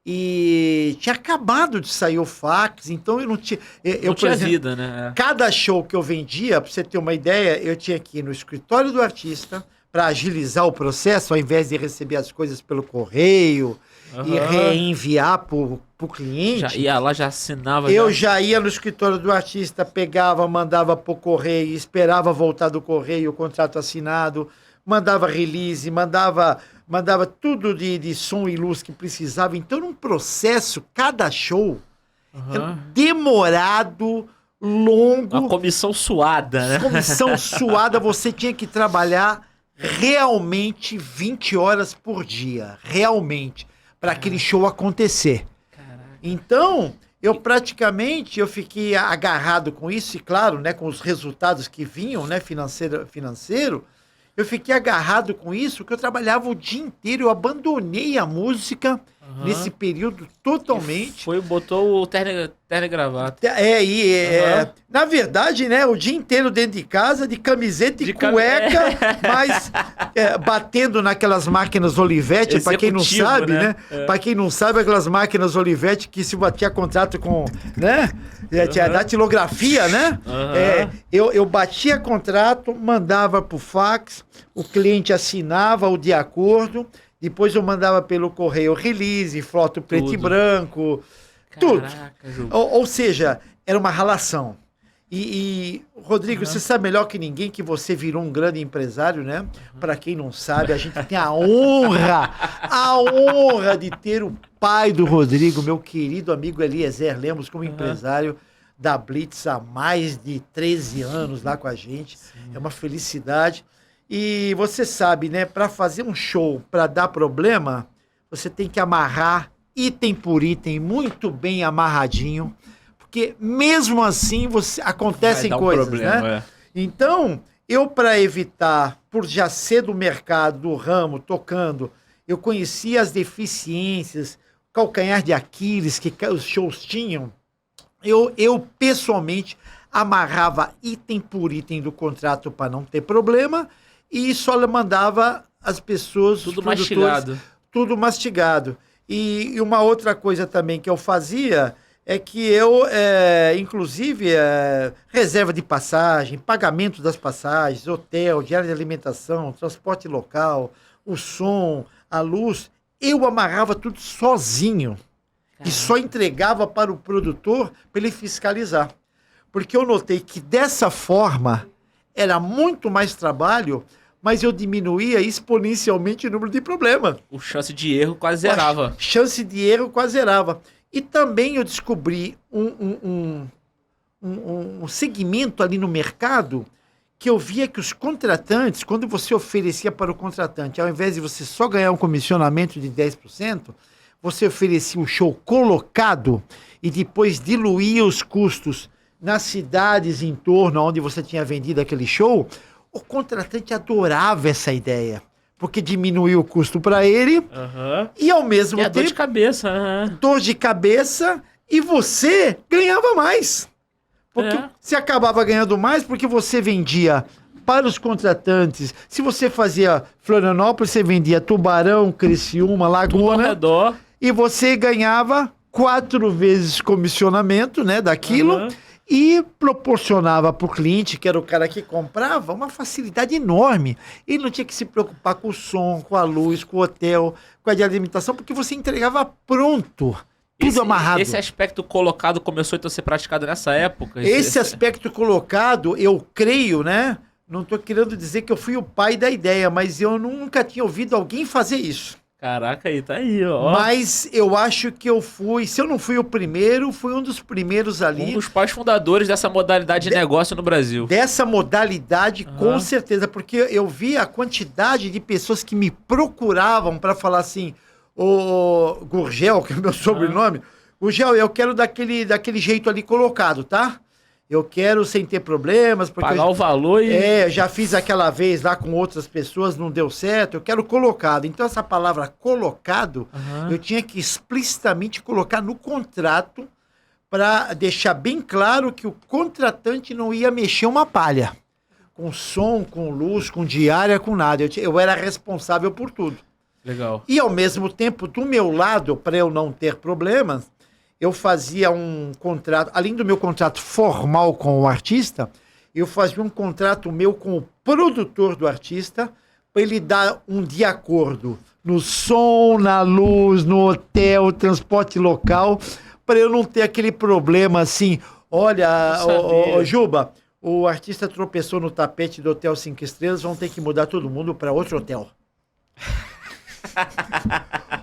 e tinha acabado de sair o fax, então eu não tinha... Não tinha vida, né? Cada show que eu vendia, para você ter uma ideia, eu tinha que ir no escritório do artista para agilizar o processo, ao invés de receber as coisas pelo correio e reenviar para o cliente. Já ia lá, já assinava. Eu já ia no escritório do artista, pegava, mandava para o correio, esperava voltar do correio o contrato assinado, mandava release, mandava tudo de som e luz que precisava. Então, num processo, cada show era demorado, longo. Uma comissão suada, né? Comissão suada, você tinha que trabalhar realmente 20 horas por dia, realmente, para aquele show acontecer. Caraca. Então, eu fiquei agarrado com isso, e claro, né, com os resultados que vinham, né, financeiro, eu fiquei agarrado com isso, que eu trabalhava o dia inteiro, eu abandonei a música nesse período totalmente. Botou o terno e gravata. Na verdade, né, o dia inteiro dentro de casa, de camiseta e cueca, mas batendo naquelas máquinas Olivetti, para quem não sabe, né? Para quem não sabe, aquelas máquinas Olivetti que se batia contrato com, né? Tinha datilografia, né? Eu batia contrato, mandava pro fax, o cliente assinava o de acordo, depois eu mandava pelo correio release, foto preto e branco, tudo. Ou seja, era uma relação. E Rodrigo, você sabe melhor que ninguém que você virou um grande empresário, né? Para quem não sabe, a gente tem a honra de ter o pai do Rodrigo, meu querido amigo Eliezer Lemos, como empresário da Blitz há mais de 13 anos lá com a gente. Sim. É uma felicidade. E você sabe, né? Para fazer um show, para dar problema, você tem que amarrar item por item, muito bem amarradinho, porque mesmo assim acontecem coisas, né? Então, eu para evitar, por já ser do mercado, do ramo, tocando, eu conhecia as deficiências, calcanhar de Aquiles que os shows tinham, eu pessoalmente amarrava item por item do contrato para não ter problema e só mandava as pessoas, tudo mastigado. Tudo mastigado. E uma outra coisa também que eu fazia é que eu, inclusive, reserva de passagem, pagamento das passagens, hotel, diária de alimentação, transporte local, o som, a luz, eu amarrava tudo sozinho. E só entregava para o produtor para ele fiscalizar. Porque eu notei que dessa forma era muito mais trabalho, mas eu diminuía exponencialmente o número de problemas. O chance de erro quase zerava. Chance de erro quase zerava. E também eu descobri um segmento ali no mercado que eu via que os contratantes, quando você oferecia para o contratante, ao invés de você só ganhar um comissionamento de 10%, você oferecia o show colocado e depois diluía os custos nas cidades em torno onde você tinha vendido aquele show. O contratante adorava essa ideia, porque diminuía o custo para ele e ao mesmo tempo... dor de cabeça. Dor de cabeça e você ganhava mais. Porque você acabava ganhando mais porque você vendia para os contratantes. Se você fazia Florianópolis, você vendia Tubarão, Criciúma, Laguna. E você ganhava 4 vezes comissionamento, né, daquilo. E proporcionava para o cliente, que era o cara que comprava, uma facilidade enorme. Ele não tinha que se preocupar com o som, com a luz, com o hotel, com a de alimentação, porque você entregava pronto. Tudo amarrado. Esse aspecto colocado começou então a ser praticado nessa época? Esse aspecto colocado, eu creio, né? Não estou querendo dizer que eu fui o pai da ideia, mas eu nunca tinha ouvido alguém fazer isso. Caraca, aí tá aí, ó. Mas eu acho que eu fui, se eu não fui o primeiro, fui um dos primeiros ali. Um dos pais fundadores dessa modalidade de negócio no Brasil. Dessa modalidade, com certeza, porque eu vi a quantidade de pessoas que me procuravam para falar assim, o Gurgel, que é meu sobrenome, Gurgel, eu quero daquele jeito ali colocado, tá? Eu quero sem ter problemas. Porque pagar o valor e... já fiz aquela vez lá com outras pessoas, não deu certo, eu quero colocado. Então essa palavra colocado, eu tinha que explicitamente colocar no contrato para deixar bem claro que o contratante não ia mexer uma palha. Com som, com luz, com diária, com nada. Eu era responsável por tudo. Legal. E ao mesmo tempo, do meu lado, para eu não ter problemas, eu fazia um contrato, além do meu contrato formal com o artista, eu fazia um contrato meu com o produtor do artista, para ele dar um de acordo no som, na luz, no hotel, transporte local, para eu não ter aquele problema assim, olha, Juba, o artista tropeçou no tapete do Hotel 5 Estrelas, vão ter que mudar todo mundo para outro hotel.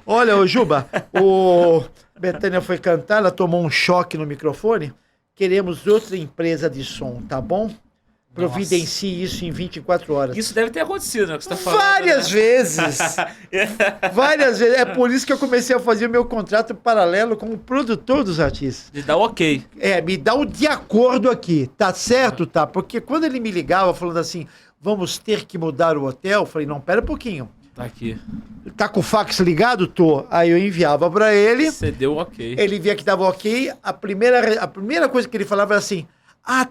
Olha, Juba, o Bethânia foi cantar, ela tomou um choque no microfone. Queremos outra empresa de som, tá bom? Providencie isso em 24 horas. Isso deve ter acontecido, né? Que você tá falando, várias vezes. Várias vezes. É por isso que eu comecei a fazer o meu contrato paralelo com o produtor dos artistas. Me dá o ok. Me dá o de acordo aqui. Tá certo? Tá. Porque quando ele me ligava falando assim, vamos ter que mudar o hotel, eu falei, não, pera um pouquinho. Tá aqui. Tá com o fax ligado? Tô. Aí eu enviava pra ele. Você deu ok. Ele via que dava ok. A primeira coisa que ele falava era assim,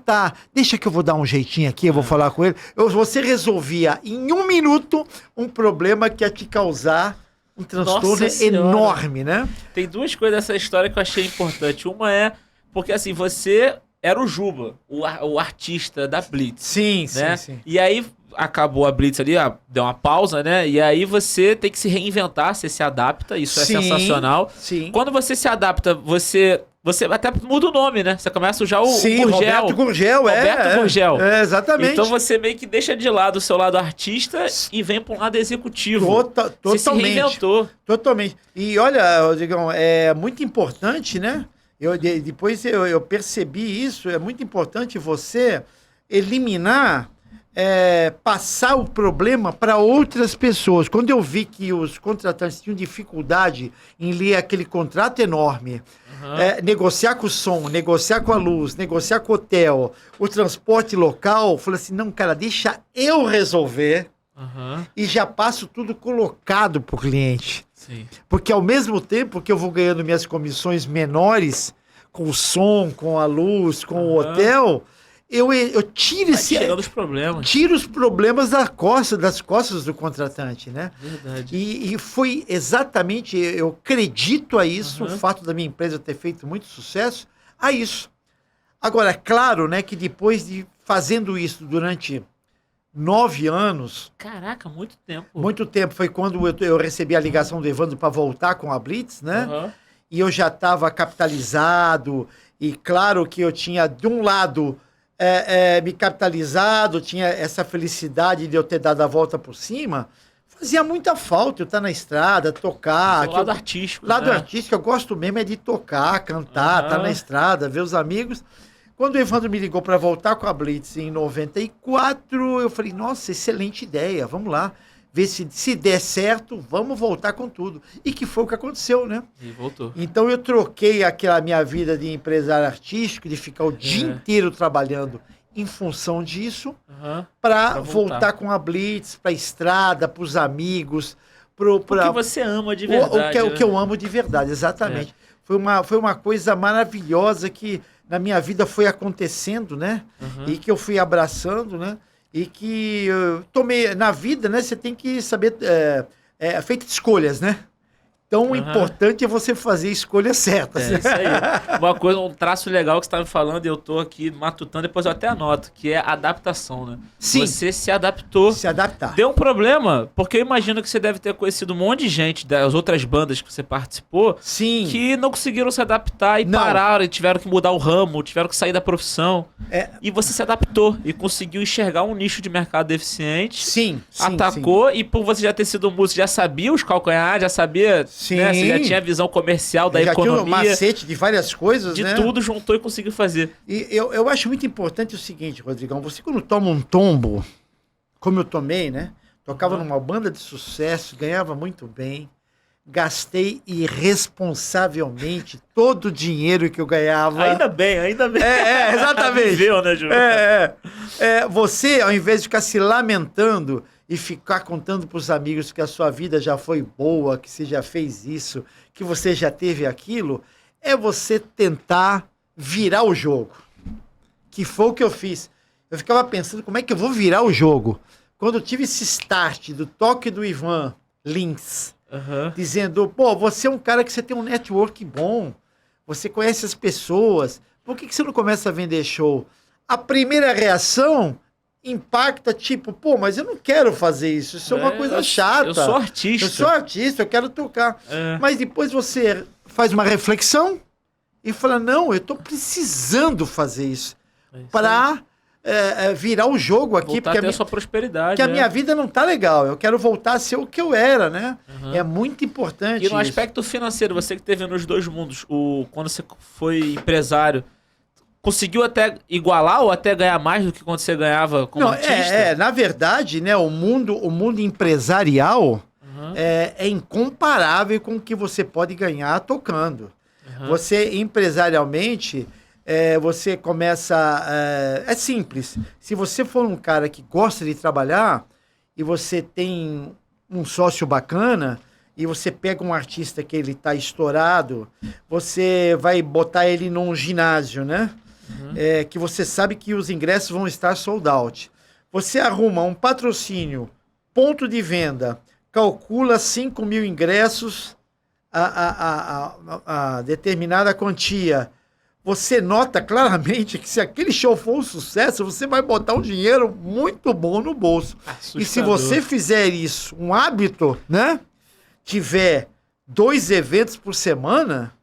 tá, deixa que eu vou dar um jeitinho aqui, eu vou falar com ele. Você resolvia em 1 minuto um problema que ia te causar um transtorno enorme, né? Tem 2 coisas dessa história que eu achei importante. Uma é, porque assim, você era o Juba, o artista da Blitz. Sim, né? sim. E aí acabou a Blitz ali, deu uma pausa, né? E aí você tem que se reinventar, você se adapta, isso é sensacional. Sim. Quando você se adapta, você até muda o nome, né? Você começa a usar o Gurgel. Roberto Gurgel, Roberto Gurgel. Exatamente. Então você meio que deixa de lado o seu lado artista e vem para um lado executivo. Totalmente. Você se reinventou. Totalmente. E olha, Rodrigão, é muito importante, né? Depois eu percebi isso, é muito importante você eliminar, passar o problema para outras pessoas. Quando eu vi que os contratantes tinham dificuldade em ler aquele contrato enorme, negociar com o som, negociar com a luz, negociar com o hotel, o transporte local, eu falei assim, não, cara, deixa eu resolver e já passo tudo colocado para o cliente. Sim. Porque ao mesmo tempo que eu vou ganhando minhas comissões menores com o som, com a luz, com o hotel, eu tiro tiro os problemas das costas do contratante, né? Verdade. E foi exatamente, eu acredito a isso, o fato da minha empresa ter feito muito sucesso, a isso. Agora, é claro, né, que depois de fazendo isso durante 9 anos... Caraca, muito tempo. Muito tempo. Foi quando eu recebi a ligação do Evandro para voltar com a Blitz, né? E eu já estava capitalizado. E claro que eu tinha, de um lado, me capitalizado, tinha essa felicidade de eu ter dado a volta por cima. Fazia muita falta eu estar na estrada, tocar. Lado artístico. Lado artístico, eu gosto mesmo é de tocar, cantar, estar na estrada, ver os amigos. Quando o Evandro me ligou para voltar com a Blitz em 94, eu falei, nossa, excelente ideia, vamos lá. Ver se der certo, vamos voltar com tudo. E que foi o que aconteceu, né? E voltou. Então eu troquei aquela minha vida de empresário artístico, de ficar o dia inteiro trabalhando em função disso, para voltar com a Blitz, para a estrada, para os amigos. O que você ama de verdade. O que eu amo de verdade, exatamente. Foi uma coisa maravilhosa que na minha vida foi acontecendo, né? E que eu fui abraçando, né? E que eu tomei... Na vida, né? Você tem que saber... É feito de escolhas, né? Então, o importante é você fazer escolhas certas. É isso aí. Uma coisa, um traço legal que você estava me falando, e eu tô aqui matutando, depois eu até anoto, que é a adaptação, né? Sim. Você se adaptou. Se adaptar. Deu um problema, porque eu imagino que você deve ter conhecido um monte de gente das outras bandas que você participou, Sim. que não conseguiram se adaptar e pararam, e tiveram que mudar o ramo, tiveram que sair da profissão. E você se adaptou e conseguiu enxergar um nicho de mercado deficiente. Sim. Atacou, e por você já ter sido músico, já sabia os calcanhares, já sabia... Sim. Né? Você já tinha a visão comercial da economia. Já tinha um macete de várias coisas, de né? tudo, juntou e conseguiu fazer. E eu acho muito importante o seguinte, Rodrigão. Você quando toma um tombo, como eu tomei, né? Tocava numa banda de sucesso, ganhava muito bem. Gastei irresponsavelmente todo o dinheiro que eu ganhava. Ainda bem. Exatamente. Viveu, né, Ju? Você, ao invés de ficar se lamentando e ficar contando para os amigos que a sua vida já foi boa, que você já fez isso, que você já teve aquilo, é você tentar virar o jogo. Que foi o que eu fiz. Eu ficava pensando como é que eu vou virar o jogo. Quando eu tive esse start do toque do Ivan Lins, dizendo, pô, você é um cara que você tem um network bom, você conhece as pessoas, por que você não começa a vender show? A primeira reação impacta, tipo, pô, mas eu não quero fazer isso, isso é uma coisa chata. Eu sou artista. Eu sou artista, eu quero tocar. Mas depois você faz uma reflexão e fala, não, eu tô precisando fazer isso para virar o jogo aqui. Voltar porque a sua prosperidade. que a minha vida não tá legal, eu quero voltar a ser o que eu era, né? É muito importante. E no aspecto financeiro, você que teve nos dois mundos, quando você foi empresário, conseguiu até igualar ou até ganhar mais do que quando você ganhava como artista? Na verdade, né, o mundo empresarial é incomparável com o que você pode ganhar tocando. Você, empresarialmente, você começa... é simples. Se você for um cara que gosta de trabalhar e você tem um sócio bacana e você pega um artista que ele está estourado, você vai botar ele num ginásio, né? Que você sabe que os ingressos vão estar sold out. Você arruma um patrocínio, ponto de venda, calcula 5 mil ingressos a determinada quantia. Você nota claramente que se aquele show for um sucesso, você vai botar um dinheiro muito bom no bolso. Assustador. E se você fizer isso, um hábito, né? Tiver 2 eventos por semana...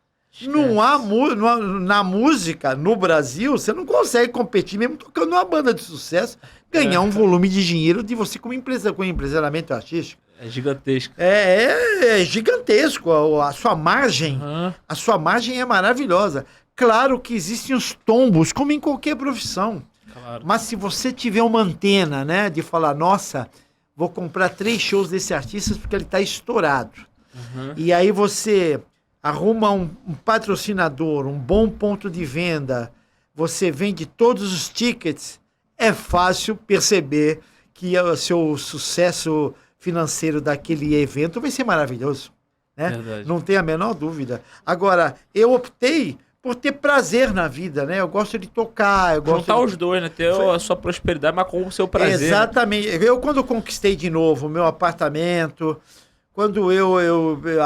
Na música, no Brasil, você não consegue competir, mesmo tocando numa banda de sucesso, ganhar um volume de dinheiro de você como empresa, com empresariamento artístico. É gigantesco. É gigantesco. A sua margem é maravilhosa. Claro que existem os tombos, como em qualquer profissão. Claro. Mas se você tiver uma antena, né, de falar, nossa, vou comprar 3 shows desse artista porque ele está estourado. E aí você... arruma um patrocinador, um bom ponto de venda, você vende todos os tickets, é fácil perceber que o seu sucesso financeiro daquele evento vai ser maravilhoso. Né? Verdade. Não tem a menor dúvida. Agora, eu optei por ter prazer na vida, né? Eu gosto de tocar, eu gosto juntar de... os dois, né? Ter a sua prosperidade, mas com o seu prazer. Exatamente. Né? Eu, quando conquistei de novo o meu apartamento... Quando eu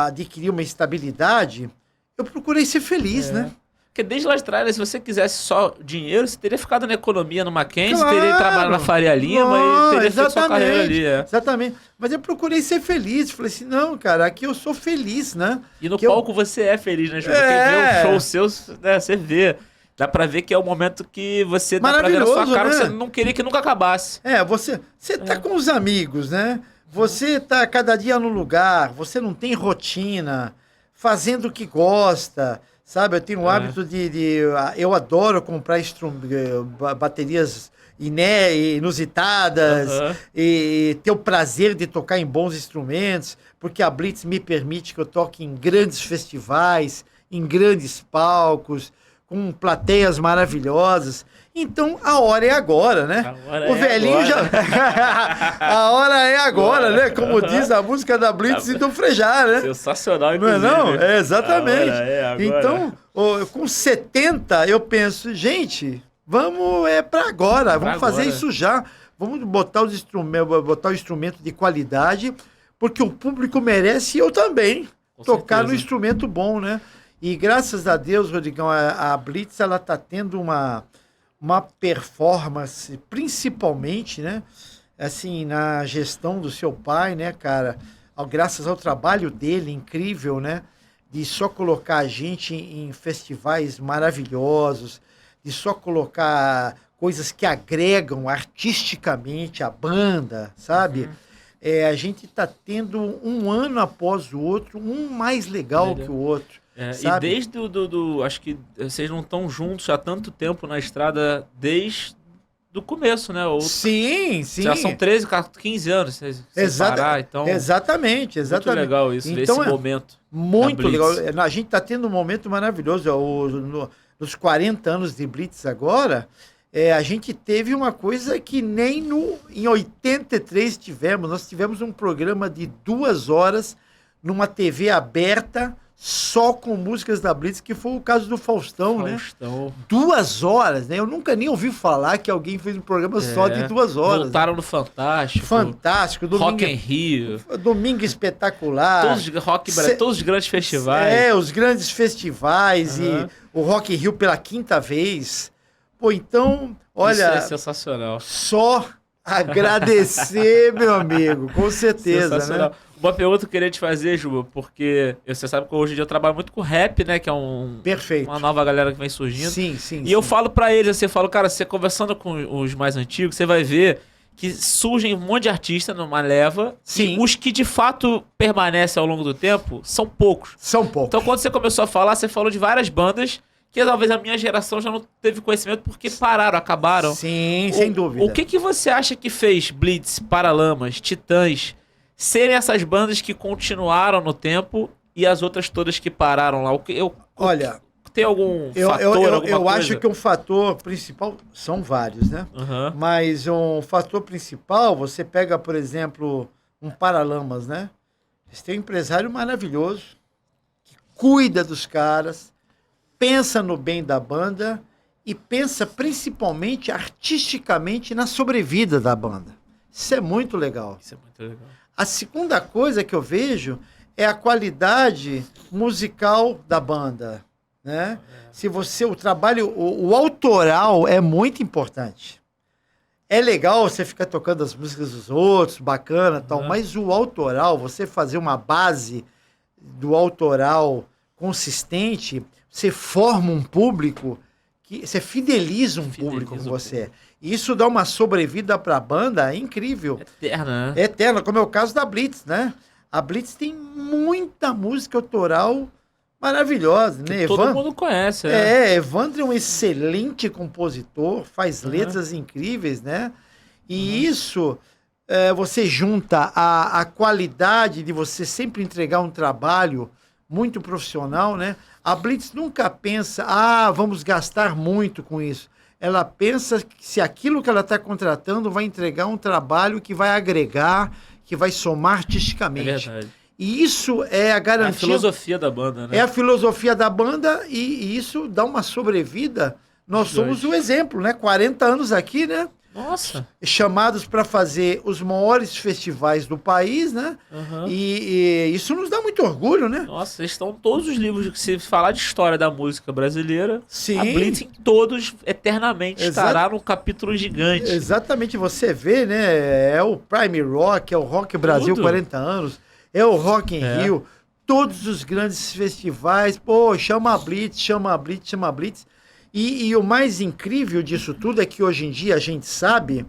adquiri uma estabilidade, eu procurei ser feliz, né? Porque desde lá de trás, se você quisesse só dinheiro, você teria ficado na economia no Mackenzie, teria trabalhado na Faria Lima e teria feito sua carreira ali. Exatamente. Mas eu procurei ser feliz. Falei assim, não, cara, aqui eu sou feliz, né? E no palco você é feliz, né, Ju? Quem vê um show seu, né, você vê. Dá pra ver que é o momento que você dá pra ver na sua cara, né? Você não queria que nunca acabasse. Você tá com os amigos, né? Você tá cada dia no lugar, você não tem rotina, fazendo o que gosta, sabe? Eu tenho o hábito eu adoro comprar baterias inusitadas e ter o prazer de tocar em bons instrumentos, porque a Blitz me permite que eu toque em grandes festivais, em grandes palcos, com plateias maravilhosas. Então, a hora é agora, né? O velhinho agora. já... A hora é agora, né? Como diz a música da Blitz e do Frejá, né? Sensacional, não é inclusive. não? É, exatamente. A hora é agora. Então, com 70, eu penso, gente, vamos para agora, vamos fazer isso já. Vamos botar o instrumento de qualidade, porque o público merece e eu também. Com tocar certeza. no instrumento bom, né? E graças a Deus, Rodrigão, a Blitz, ela tá tendo uma performance, principalmente, né? Assim, na gestão do seu pai, né, cara? Graças ao trabalho dele, incrível, né? De só colocar a gente em festivais maravilhosos, de só colocar coisas que agregam artisticamente a banda, sabe? A gente tá tendo um ano após o outro, um mais legal que o outro. E desde acho que vocês não estão juntos há tanto tempo na estrada, desde do começo, né? Sim. Já são 13, 15 anos parar, então... Exatamente. Muito legal isso, então, esse momento. Muito legal. A gente está tendo um momento maravilhoso. Nos 40 anos de Blitz agora, a gente teve uma coisa que nem em 83 tivemos. Nós tivemos um programa de 2 horas numa TV aberta, só com músicas da Blitz, que foi o caso do Faustão, né? 2 horas, né? Eu nunca nem ouvi falar que alguém fez um programa só de 2 horas. Voltaram no Fantástico. Domingo, Rock em Rio. Domingo Espetacular. Todos os grandes festivais. Os grandes festivais e o Rock in Rio pela 5ª vez. Pô, então, olha... Isso é sensacional. Só agradecer, meu amigo, com certeza, né? Uma pergunta que eu queria te fazer, Juba, porque você sabe que hoje em dia eu trabalho muito com rap, né? Que é uma nova galera que vem surgindo. Sim. E eu falo pra eles, você fala, cara, você conversando com os mais antigos, você vai ver que surgem um monte de artistas numa leva. Sim. E os que de fato permanecem ao longo do tempo são poucos. Então quando você começou a falar, você falou de várias bandas que talvez a minha geração já não teve conhecimento porque pararam, acabaram. Sim, sem dúvida. O que você acha que fez Blitz, Paralamas, Titãs serem essas bandas que continuaram no tempo e as outras todas que pararam lá? Olha, tem algum fator, eu acho que um fator principal, são vários, né? Mas um fator principal, você pega, por exemplo, um Paralamas, né? Eles têm um empresário maravilhoso, que cuida dos caras, pensa no bem da banda e pensa principalmente artisticamente na sobrevida da banda. Isso é muito legal. A segunda coisa que eu vejo é a qualidade musical da banda, né? Se o trabalho, o autoral é muito importante. É legal você ficar tocando as músicas dos outros, bacana, tal, mas o autoral, você fazer uma base do autoral consistente, você forma um público, você fideliza um público com você. E isso dá uma sobrevida para a banda incrível. Eterna, né? Eterna, como é o caso da Blitz, né? A Blitz tem muita música autoral maravilhosa, né? Todo mundo conhece, Evandro é um excelente compositor, faz letras incríveis, né? E isso você junta a qualidade de você sempre entregar um trabalho muito profissional, né? A Blitz nunca pensa, vamos gastar muito com isso. Ela pensa que se aquilo que ela está contratando vai entregar um trabalho que vai agregar, que vai somar artisticamente. É verdade. E isso é a garantia... É a filosofia da banda, né? É a filosofia da banda e isso dá uma sobrevida. Nós somos o exemplo, né? 40 anos aqui, né? Nossa! Chamados para fazer os maiores festivais do país, né? E isso nos dá muito orgulho, né? Nossa, estão todos os livros que se falar de história da música brasileira, sim, a Blitz em todos eternamente estará num capítulo gigante. Exatamente, você vê, né? É o Prime Rock, é o Rock Brasil 40 anos, é o Rock in Rio, todos os grandes festivais, chama a Blitz, chama a Blitz, chama a Blitz. E o mais incrível disso tudo é que hoje em dia a gente sabe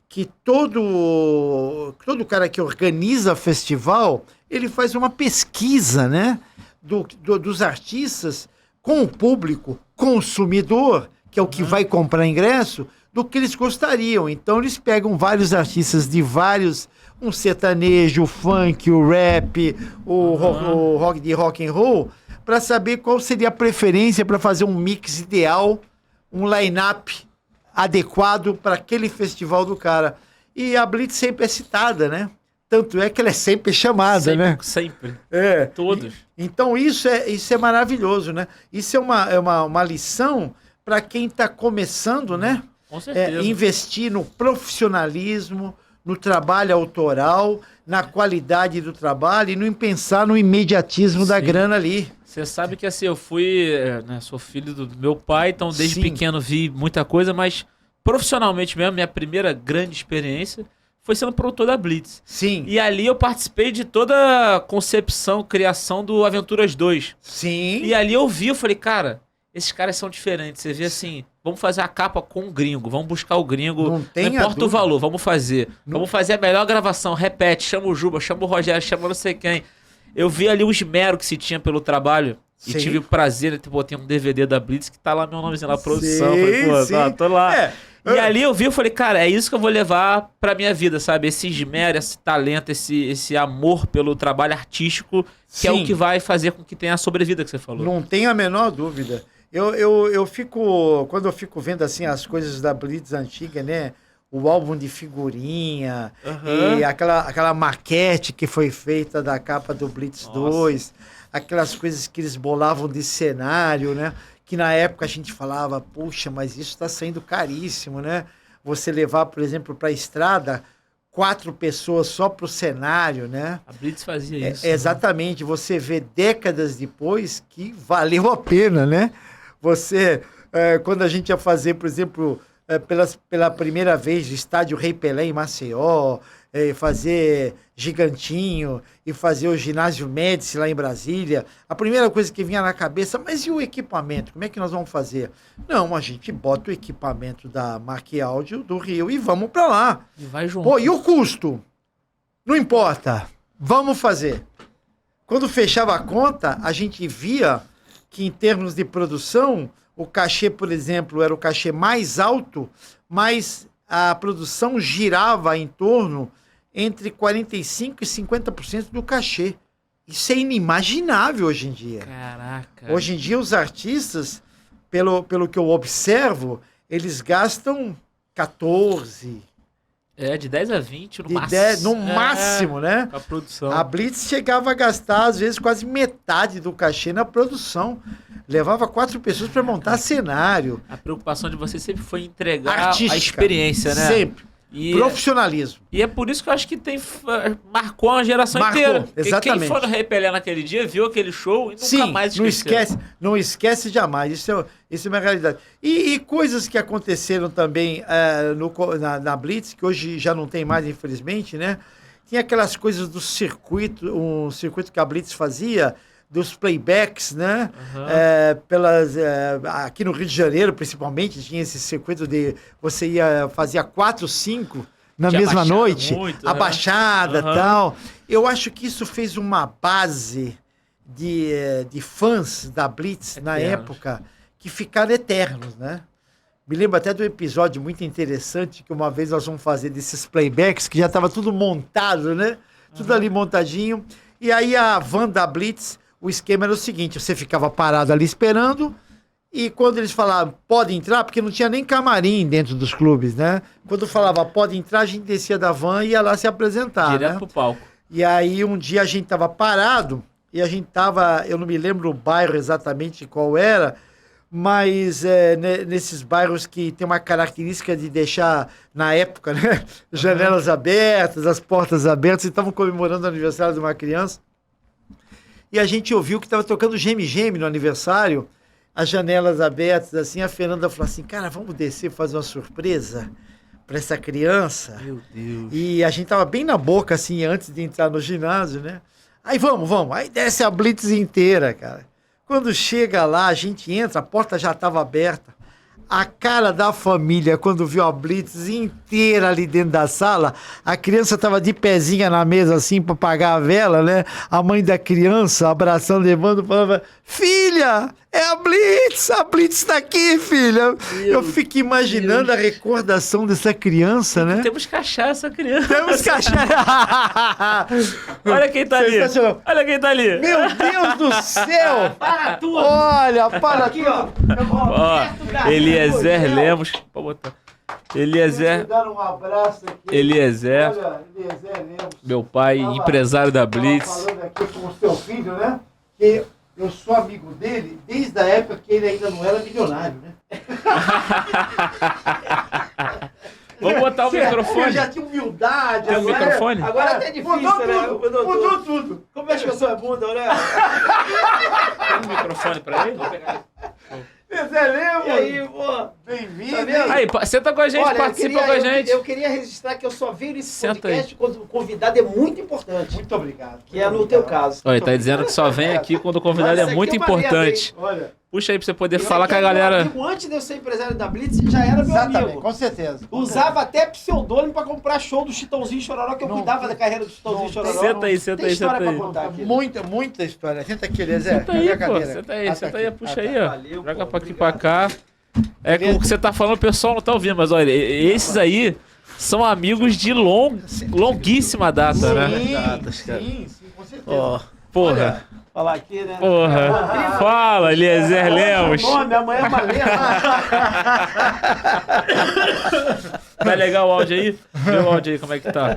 que todo cara que organiza festival, ele faz uma pesquisa, né, dos artistas com o público consumidor, que é o que vai comprar ingresso, do que eles gostariam. Então eles pegam vários artistas de vários, um sertanejo, o funk, o rap, o rock de rock and roll, para saber qual seria a preferência para fazer um mix ideal, um line-up adequado para aquele festival do cara. E a Blitz sempre é citada, né? Tanto é que ela é sempre chamada, sempre, né? Sempre. É. Todos. Então isso é maravilhoso, né? Isso é uma lição para quem está começando, né? Com certeza. Investir no profissionalismo, no trabalho autoral, na qualidade do trabalho e não pensar no imediatismo da grana ali. Você sabe que assim, eu fui, né, sou filho do meu pai, então desde Sim. pequeno vi muita coisa, mas profissionalmente mesmo, minha primeira grande experiência foi sendo produtor da Blitz. Sim. E ali eu participei de toda a concepção, criação do Aventuras 2. Sim. E ali eu vi, eu falei, cara, esses caras são diferentes. Você vê assim, vamos fazer a capa com o gringo, vamos buscar o gringo, Não tenha importa dúvida. o valor, vamos fazer. Não- Vamos fazer a melhor gravação, repete, chama o Juba, chama o Rogério, chama não sei quem. Eu vi ali o esmero que se tinha pelo trabalho e Sim. tive o prazer de botar um DVD da Blitz que tá lá meu nomezinho na produção. Sim, Falei, pô, sim. tá, tô lá. É. E ali eu vi, eu falei, cara, é isso que eu vou levar pra minha vida, sabe? Esse esmero, esse talento, esse amor pelo trabalho artístico, que é Sim. o que vai fazer com que tenha a sobrevida que você falou. Não tenho a menor dúvida. Eu fico, quando eu fico vendo assim as coisas da Blitz antiga, né? O álbum de figurinha, Aham. e aquela maquete que foi feita da capa do Blitz Nossa. 2, aquelas coisas que eles bolavam de cenário, né? Que na época a gente falava, puxa, mas isso está saindo caríssimo, né? Você levar, por exemplo, para a estrada 4 pessoas só para o cenário, né? A Blitz fazia isso. Exatamente, você vê décadas depois que valeu a pena, né? Você, quando a gente ia fazer, por exemplo, pela primeira vez o estádio Rei Pelé em Maceió, fazer Gigantinho e fazer o ginásio Médici lá em Brasília, a primeira coisa que vinha na cabeça, mas e o equipamento? Como é que nós vamos fazer? Não, a gente bota o equipamento da Marque Áudio do Rio e vamos para lá. E vai junto. Pô, e o custo? Não importa, vamos fazer. Quando fechava a conta, a gente via que em termos de produção, o cachê, por exemplo, era o cachê mais alto, mas a produção girava em torno entre 45% e 50% do cachê. Isso é inimaginável hoje em dia. Caraca. Hoje em dia, os artistas, pelo que eu observo, eles gastam 14, De 10 a 20 no de máximo. 10, no máximo, né? A produção. A Blitz chegava a gastar, às vezes, quase metade do cachê na produção. Levava 4 pessoas para montar cenário. A preocupação de você sempre foi entregar Artística. a experiência, né? Sempre. E, Profissionalismo. e é por isso que eu acho que marcou uma geração Marcou, inteira. Porque exatamente. quem foi no Rei Pelé naquele dia viu aquele show e nunca Sim, mais não esqueceu. não esquece jamais. Isso é uma realidade. E coisas que aconteceram também na Blitz, que hoje já não tem mais, infelizmente, né? Tinha aquelas coisas do circuito, um circuito que a Blitz fazia, dos playbacks, né? Aham. Aqui no Rio de Janeiro, principalmente, tinha esse circuito de você fazia 4, 5 na Tinha mesma baixada noite, muito, a né? baixada e Aham. tal. Eu acho que isso fez uma base de fãs da Blitz na Eternos. época que ficaram eternos, né? Me lembro até do episódio muito interessante que uma vez nós vamos fazer desses playbacks, que já estava tudo montado, né? Tudo ali montadinho. E aí a van da Blitz, o esquema era o seguinte, você ficava parado ali esperando e quando eles falavam, pode entrar, porque não tinha nem camarim dentro dos clubes, né? Quando falava, pode entrar, a gente descia da van e ia lá se apresentar, Direto né? pro palco. E aí um dia a gente tava parado e a gente tava, eu não me lembro o bairro exatamente qual era, mas nesses bairros que tem uma característica de deixar, na época, né, janelas abertas, as portas abertas, e estavam comemorando o aniversário de uma criança. E a gente ouviu que estava tocando Geme-Geme no aniversário, as janelas abertas, assim, a Fernanda falou assim, cara, vamos descer fazer uma surpresa para essa criança. Meu Deus. E a gente tava bem na boca, assim, antes de entrar no ginásio, né? Aí vamos. Aí desce a Blitz inteira, cara. Quando chega lá, a gente entra, a porta já estava aberta. A cara da família, quando viu a Blitz inteira ali dentro da sala, a criança estava de pezinha na mesa, assim, para apagar a vela, né? A mãe da criança, abraçando, levando, falava, filha, é a Blitz tá aqui, filha. Eu fico imaginando a recordação dessa criança, né? Temos que achar essa criança. Temos que achar. Olha quem tá ali. Sensacional. Olha quem tá ali. Meu Deus do céu! Para tudo! Olha, para Aqui, tudo. Ó, Eliezer Lemos. Pode botar. Eliezer. Dar um abraço aqui. Eliezer. Olha, Eliezer Lemos. Meu pai, empresário da Blitz. Falando aqui com o seu filho, né? Que eu sou amigo dele desde a época que ele ainda não era milionário, né? Vamos botar o Ele microfone. já tinha humildade. Tem o assim, microfone? Agora até é difícil, Mudou né? tudo, mudou tudo. Como é que eu sou a bunda, né? Tem um microfone pra ele? Vou pegar. Eliezer Lemos. E aí, pô? Bem-vindo. Tá vendo? Aí, senta com a gente, Olha, participa com a gente. Eu queria registrar que eu só venho nesse Senta podcast quando o convidado é muito importante. Muito obrigado. Que é no teu caso. Olha, ele tá dizendo que só vem aqui quando o convidado Mas é isso muito aqui é uma importante. Olha, Puxa aí pra você poder Eu falar é com a que era meu galera. amigo, antes de eu ser empresário da Blitz, já era meu exatamente, amigo. com certeza. Usava até pseudônimo pra comprar show do Chitãozinho e Chororó, que eu Não, cuidava da carreira do Chitãozinho e Chororó. Senta aí, senta Tem aí, história senta pra aí. contar aqui. Muita história. Senta aqui, Eliezer. Senta aí, Cadê a pô. cadeira? Senta aí, Ah, senta tá aí, aqui. puxa Ah, aí, tá. ó. Valeu, Joga pô, pra aqui pra cá. É que Beleza. o que você tá falando, o pessoal não tá ouvindo, mas olha, esses aí são amigos de longuíssima data, né? Sim, com certeza. Ó, Porra, falar aqui, né? porra. Fala, Eliezer Lemos. Nome, amanhã é Malena. Tá legal o áudio aí? Vê o áudio aí, como é que tá.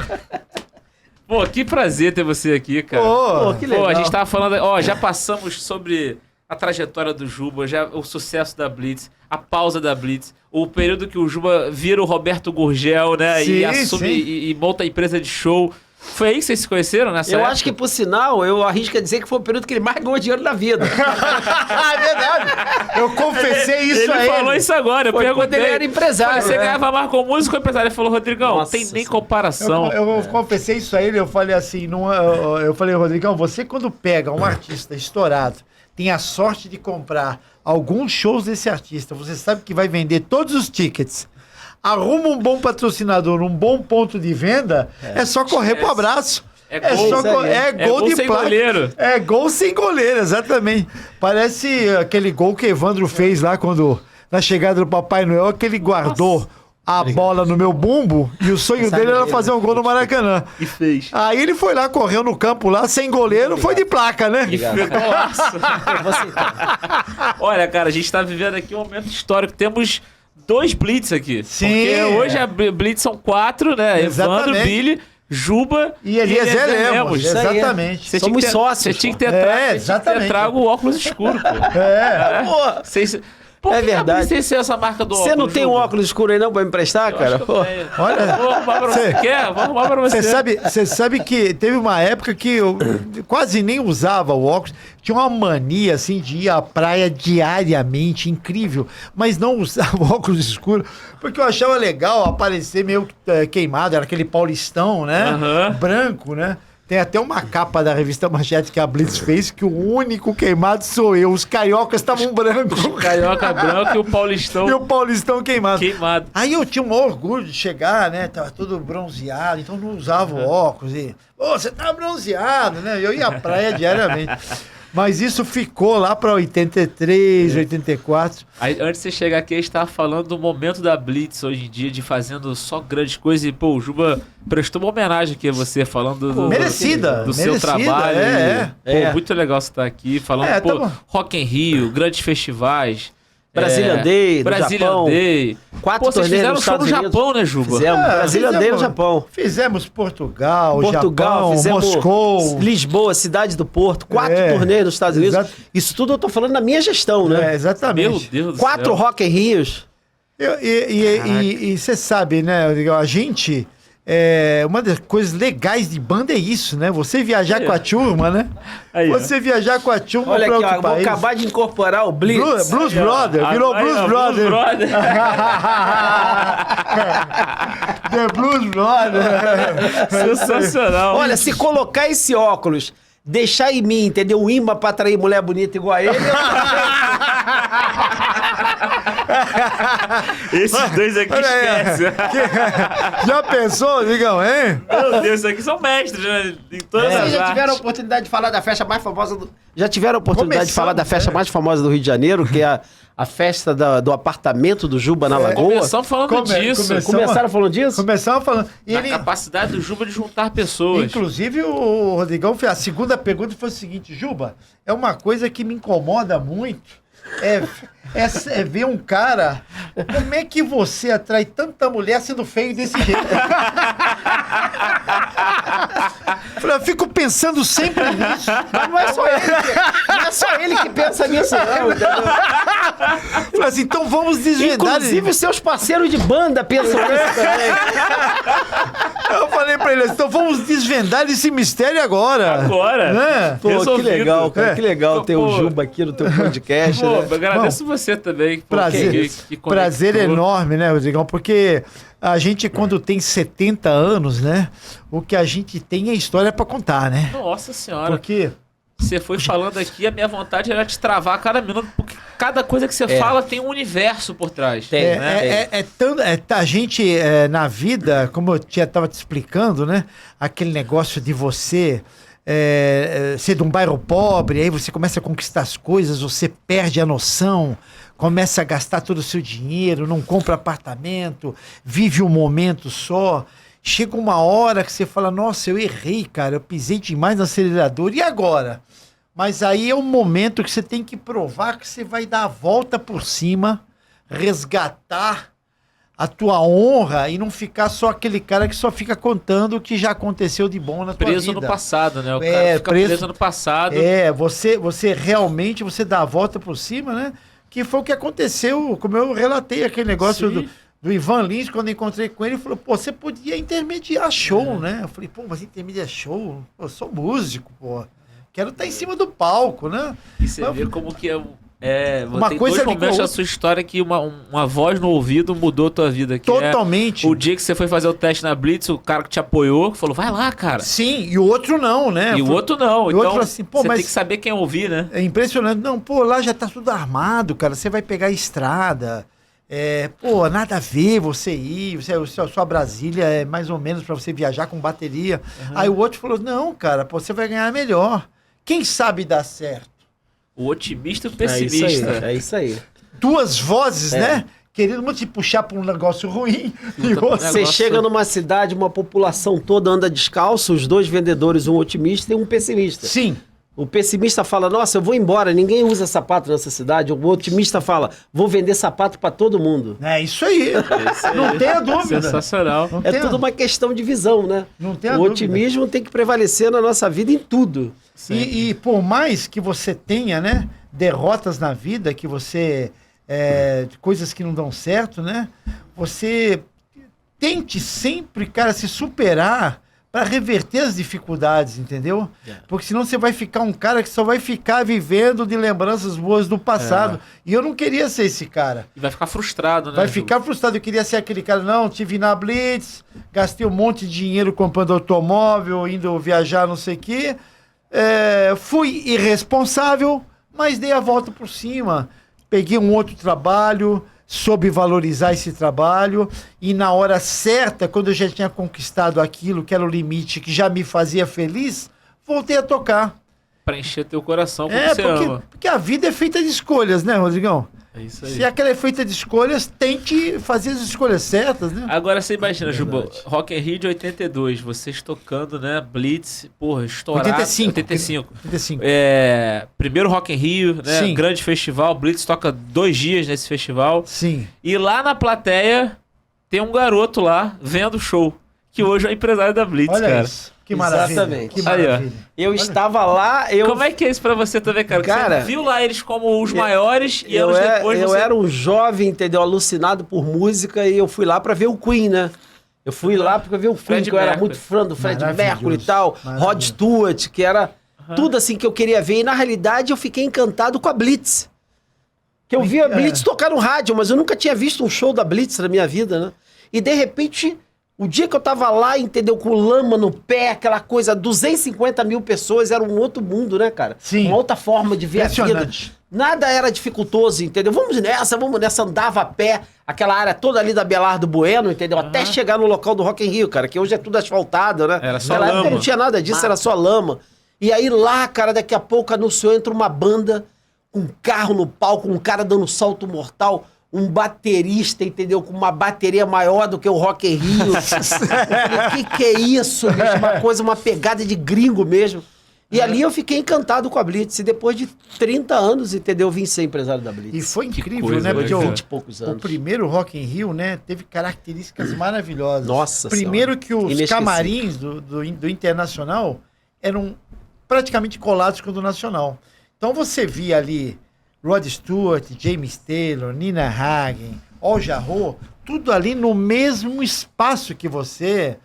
Pô, que prazer ter você aqui, cara. Pô, que Pô, a legal. gente tava falando, ó, já passamos sobre a trajetória do Juba, já o sucesso da Blitz, a pausa da Blitz, o período que o Juba vira o Roberto Gurgel, né, e Sim, assume sim. e monta a empresa de show. Foi aí que vocês se conheceram nessa Eu época? acho que, por sinal, eu arrisco a dizer que foi o período que ele mais ganhou dinheiro na vida. É verdade. Eu confessei isso ele a ele. falou isso agora, eu Foi perguntei. quando ele era empresário, Falei, você né? ganhava mais com músico ou empresário? Ele falou, Rodrigão, não Nossa tem nem Senhora. comparação. Eu confessei isso a ele, eu falei assim, eu falei, Rodrigão, você quando pega um artista estourado, tem a sorte de comprar alguns shows desse artista, você sabe que vai vender todos os tickets, arruma um bom patrocinador, um bom ponto de venda, é só correr pro abraço. É É, gol, só isso aí. é É gol gol de sem placa. goleiro. É gol sem goleiro, exatamente. Parece aquele gol que Evandro fez lá quando, na chegada do Papai Noel, que ele guardou a bola no meu bumbo e o sonho dele era fazer um gol no Maracanã. E fez. Aí ele foi lá, correu no campo lá, sem goleiro, foi de placa, né? Golaço. Olha, cara, a gente tá vivendo aqui um momento histórico. Temos 2 Blitz aqui. Sim. Porque hoje a Blitz são 4, né? Exatamente. Evandro, Billy, Juba E Eliezer Lemos, Isso aí. exatamente. Você Somos tinha que ter- sócios, Você tinha que ter pô. trago, É, você tinha que ter exatamente. trago o óculos escuro, pô. É. Pô, Vocês- Por É que verdade. a Blitz tem essa marca do óculos? você não tem um Juba? óculos escuro aí não pra me emprestar, Eu cara? acho que eu Pô. tenho. Olha, Vou arrumar pra você. Cê- Quer? Vou arrumar pra você. Você sabe que teve uma época que eu quase nem usava o óculos. Tinha uma mania, assim, de ir à praia diariamente, incrível. Mas não usava o óculos escuro, porque eu achava legal aparecer meio queimado. Era aquele paulistão, né? Aham. Branco, né? Tem até uma capa da revista Manchete que a Blitz fez, que o único queimado sou eu. Os cariocas estavam brancos. Carioca branco e o Paulistão E o paulistão queimado. queimado. Aí eu tinha um maior orgulho de chegar, né? Tava todo bronzeado, então não usava o óculos. E, ô, você tá bronzeado, né? Eu ia à praia diariamente. Mas isso ficou lá para 83, 84. Aí, antes de você chegar aqui, a gente tava falando do momento da Blitz hoje em dia, de fazendo só grandes coisas. E, pô, o Juba prestou uma homenagem aqui a você, falando do Merecida, do seu merecida, trabalho. é, Pô, é. muito legal você estar aqui, falando, É, pô, tá bom. Rock in Rio, grandes festivais. Brazilian Day, no Brazilian Japão. Day. 4 Pô, vocês torneios fizeram nos show no Estados Unidos. Japão, né, Juba? Fizemos. Brasília Day no fizemos- Japão. Fizemos Portugal, Japão, fizemos Moscou. Lisboa, cidade do Porto, 4 É, torneios nos Estados Unidos. exato. Isso tudo eu tô falando na minha gestão, né? É, exatamente. Meu Deus do 4 céu. Rock in Rios. E você sabe, né, Rodrigão, a gente. Uma das coisas legais de banda é isso, né? Você viajar Aí, com ó. a turma, né? Aí, ó. Você viajar com a turma Olha para aqui, outro ó, vou país. acabar de incorporar o Blitz. Blues Brother, virou Aí, Blues ó, Brother. Brother. The Blues Brother. Sensacional. Olha, se colocar esse óculos, deixar em mim, entendeu? Um imã pra atrair mulher bonita igual a ele, Esses dois aqui esquece. Já pensou, Digão, hein? Meu Deus, esses aqui são mestres, né? Em todas as Vocês já tiveram a artes. oportunidade de falar da festa mais famosa do... Já tiveram a oportunidade de falar da festa Começamos, mais famosa do Rio de Janeiro, que é a festa do apartamento do Juba na Lagoa? Começamos falando disso. Começaram falando disso? Começamos falando. E Da ele, capacidade do Juba de juntar pessoas. inclusive, o Rodrigão fez a segunda pergunta foi o seguinte: Juba, é uma coisa que me incomoda muito. É ver um cara. Como é que você atrai tanta mulher sendo feio desse jeito? Eu fico pensando sempre nisso. Mas não é só ele que pensa nisso, não, entendeu? Falei assim, então vamos desvendar. Inclusive os seus parceiros de banda pensam nisso também. Eu falei pra ele, então vamos desvendar esse mistério agora. Agora? Né? Pô, que Resolvido. legal, cara. É. Que legal ter o Pô. Juba aqui no teu podcast, Pô, né? eu agradeço você também. Pô, Prazer, que prazer conectou. enorme, né, Rodrigão? Porque a gente, quando tem 70 anos, né, o que a gente tem é história pra contar, né? Nossa senhora. Porque Você foi falando aqui, a minha vontade era te travar a cada minuto, porque cada coisa que você fala tem um universo por trás. Tem, né? a gente, na vida, como eu estava te explicando, né, aquele negócio de você ser de um bairro pobre, aí você começa a conquistar as coisas, você perde a noção, começa a gastar todo o seu dinheiro, não compra apartamento, vive um momento só. Chega uma hora que você fala, nossa, eu errei, cara, eu pisei demais no acelerador, e agora? Mas aí é um momento que você tem que provar que você vai dar a volta por cima, resgatar a tua honra e não ficar só aquele cara que só fica contando o que já aconteceu de bom na tua vida. Preso no passado, né? O cara fica preso no passado. Você realmente, você dá a volta por cima, né? Que foi o que aconteceu, como eu relatei, aquele negócio Sim. do Ivan Lins, quando eu encontrei com ele, ele falou, pô, você podia intermediar show, né? Eu falei, pô, mas intermediar show? Pô, eu sou músico, pô. Quero estar em cima do palco, né? E você vê como que Uma tem coisa dois ligou momentos da outra. sua história que uma voz no ouvido mudou a tua vida. Que Totalmente. É o dia que você foi fazer o teste na Blitz, o cara que te apoiou falou, vai lá, cara. Sim, e o outro não, né? E o outro não. E o Então, outro assim, pô, você mas- tem que saber quem ouvir, né? É impressionante. Não, pô, lá já tá tudo armado, cara. Você vai pegar a estrada. Pô, nada a ver você ir. Sua Brasília é mais ou menos pra você viajar com bateria. Aí o outro falou, não, cara, pô, você vai ganhar melhor. Quem sabe dar certo? O otimista e o É isso pessimista. aí, é isso aí. Duas vozes, né? Querendo muito te puxar pra um negócio ruim. E Puta, outro... Você Negócio- chega numa cidade, uma população toda anda descalço, os dois vendedores, um otimista e um pessimista. Sim. O pessimista fala, nossa, eu vou embora, ninguém usa sapato nessa cidade. O otimista fala, vou vender sapato pra todo mundo. É isso aí. Não tenha dúvida. Sensacional. Não É tenha- tudo uma questão de visão, né? Não tenha O dúvida. otimismo tem que prevalecer na nossa vida em tudo. E por mais que você tenha, né, derrotas na vida, que você coisas que não dão certo, né? Você tente sempre, cara, se superar para reverter as dificuldades, entendeu? Porque senão você vai ficar um cara que só vai ficar vivendo de lembranças boas do passado. E eu não queria ser esse cara. E vai ficar frustrado, né? Vai Ju? ficar frustrado. Eu queria ser aquele cara, não, tive na Blitz, gastei um monte de dinheiro comprando automóvel, indo viajar, não sei o quê. Fui irresponsável, mas dei a volta por cima. Peguei um outro trabalho, soube valorizar esse trabalho e na hora certa, quando eu já tinha conquistado aquilo que era o limite, que já me fazia feliz, voltei a tocar. Pra encher teu coração como você ama. Porque a vida é feita de escolhas, né, Rodrigão? É isso aí. Se aquela é feita de escolhas, tente fazer as escolhas certas, né? Agora você imagina, Juba, Rock in Rio de 82, vocês tocando, né, Blitz, porra, estourado. 85. 85. Primeiro Rock in Rio, né, Sim. grande festival, Blitz toca 2 dias nesse festival. Sim. E lá na plateia tem um garoto lá vendo o show, que hoje é o empresário da Blitz, Olha cara. isso. Que maravilha. Exatamente. Que Aí, ó. maravilha. Eu estava lá, Como é que é isso pra você também, cara? Cara, Você viu lá eles como os maiores e anos depois eu você... era um jovem, entendeu? Alucinado por música e eu fui lá pra ver o Queen, né? Eu fui lá porque eu vi o Queen, Fred que eu era Mercury. muito fã do Fred Maravilhoso. Mercury e tal, Rod Maravilhoso. Stewart, que era tudo assim que eu queria ver. E na realidade eu fiquei encantado com a Blitz. Que eu vi a Blitz tocar no rádio, mas eu nunca tinha visto um show da Blitz na minha vida, né? E de repente, o dia que eu tava lá, entendeu? Com lama no pé, aquela coisa, 250 mil pessoas, era um outro mundo, né, cara? Sim. Uma outra forma de ver a vida. Impressionante. Nada era dificultoso, entendeu? Vamos nessa, andava a pé, aquela área toda ali da Belardo Bueno, entendeu? Até chegar no local do Rock in Rio, cara, que hoje é tudo asfaltado, né? Era só Naquela época lama. não tinha nada disso, era só lama. E aí lá, cara, daqui a pouco anunciou, entra uma banda, um carro no palco, um cara dando salto mortal, um baterista, entendeu? Com uma bateria maior do que o Rock in Rio. Eu falei, que é isso, bicho? Uma coisa, uma pegada de gringo mesmo. E ali eu fiquei encantado com a Blitz. E depois de 30 anos, entendeu? Eu vim ser empresário da Blitz. E foi incrível, coisa, né? né, Porque cara? 20 e poucos o anos. primeiro Rock in Rio, né, teve características maravilhosas. Nossa Primeiro Senhora. que os Inesquecível. camarins do Internacional eram praticamente colados com o do Nacional. Então você via ali Rod Stewart, James Taylor, Nina Hagen, Al Jarreau, tudo ali no mesmo espaço que você,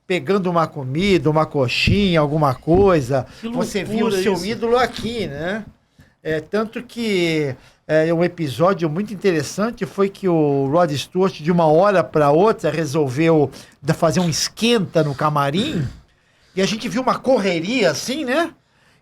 pegando uma comida, uma coxinha, alguma coisa. Que Você via o loucura seu isso. ídolo aqui, né? Tanto que um episódio muito interessante foi que o Rod Stewart, de uma hora para outra, resolveu fazer um esquenta no camarim. E a gente viu uma correria assim, né?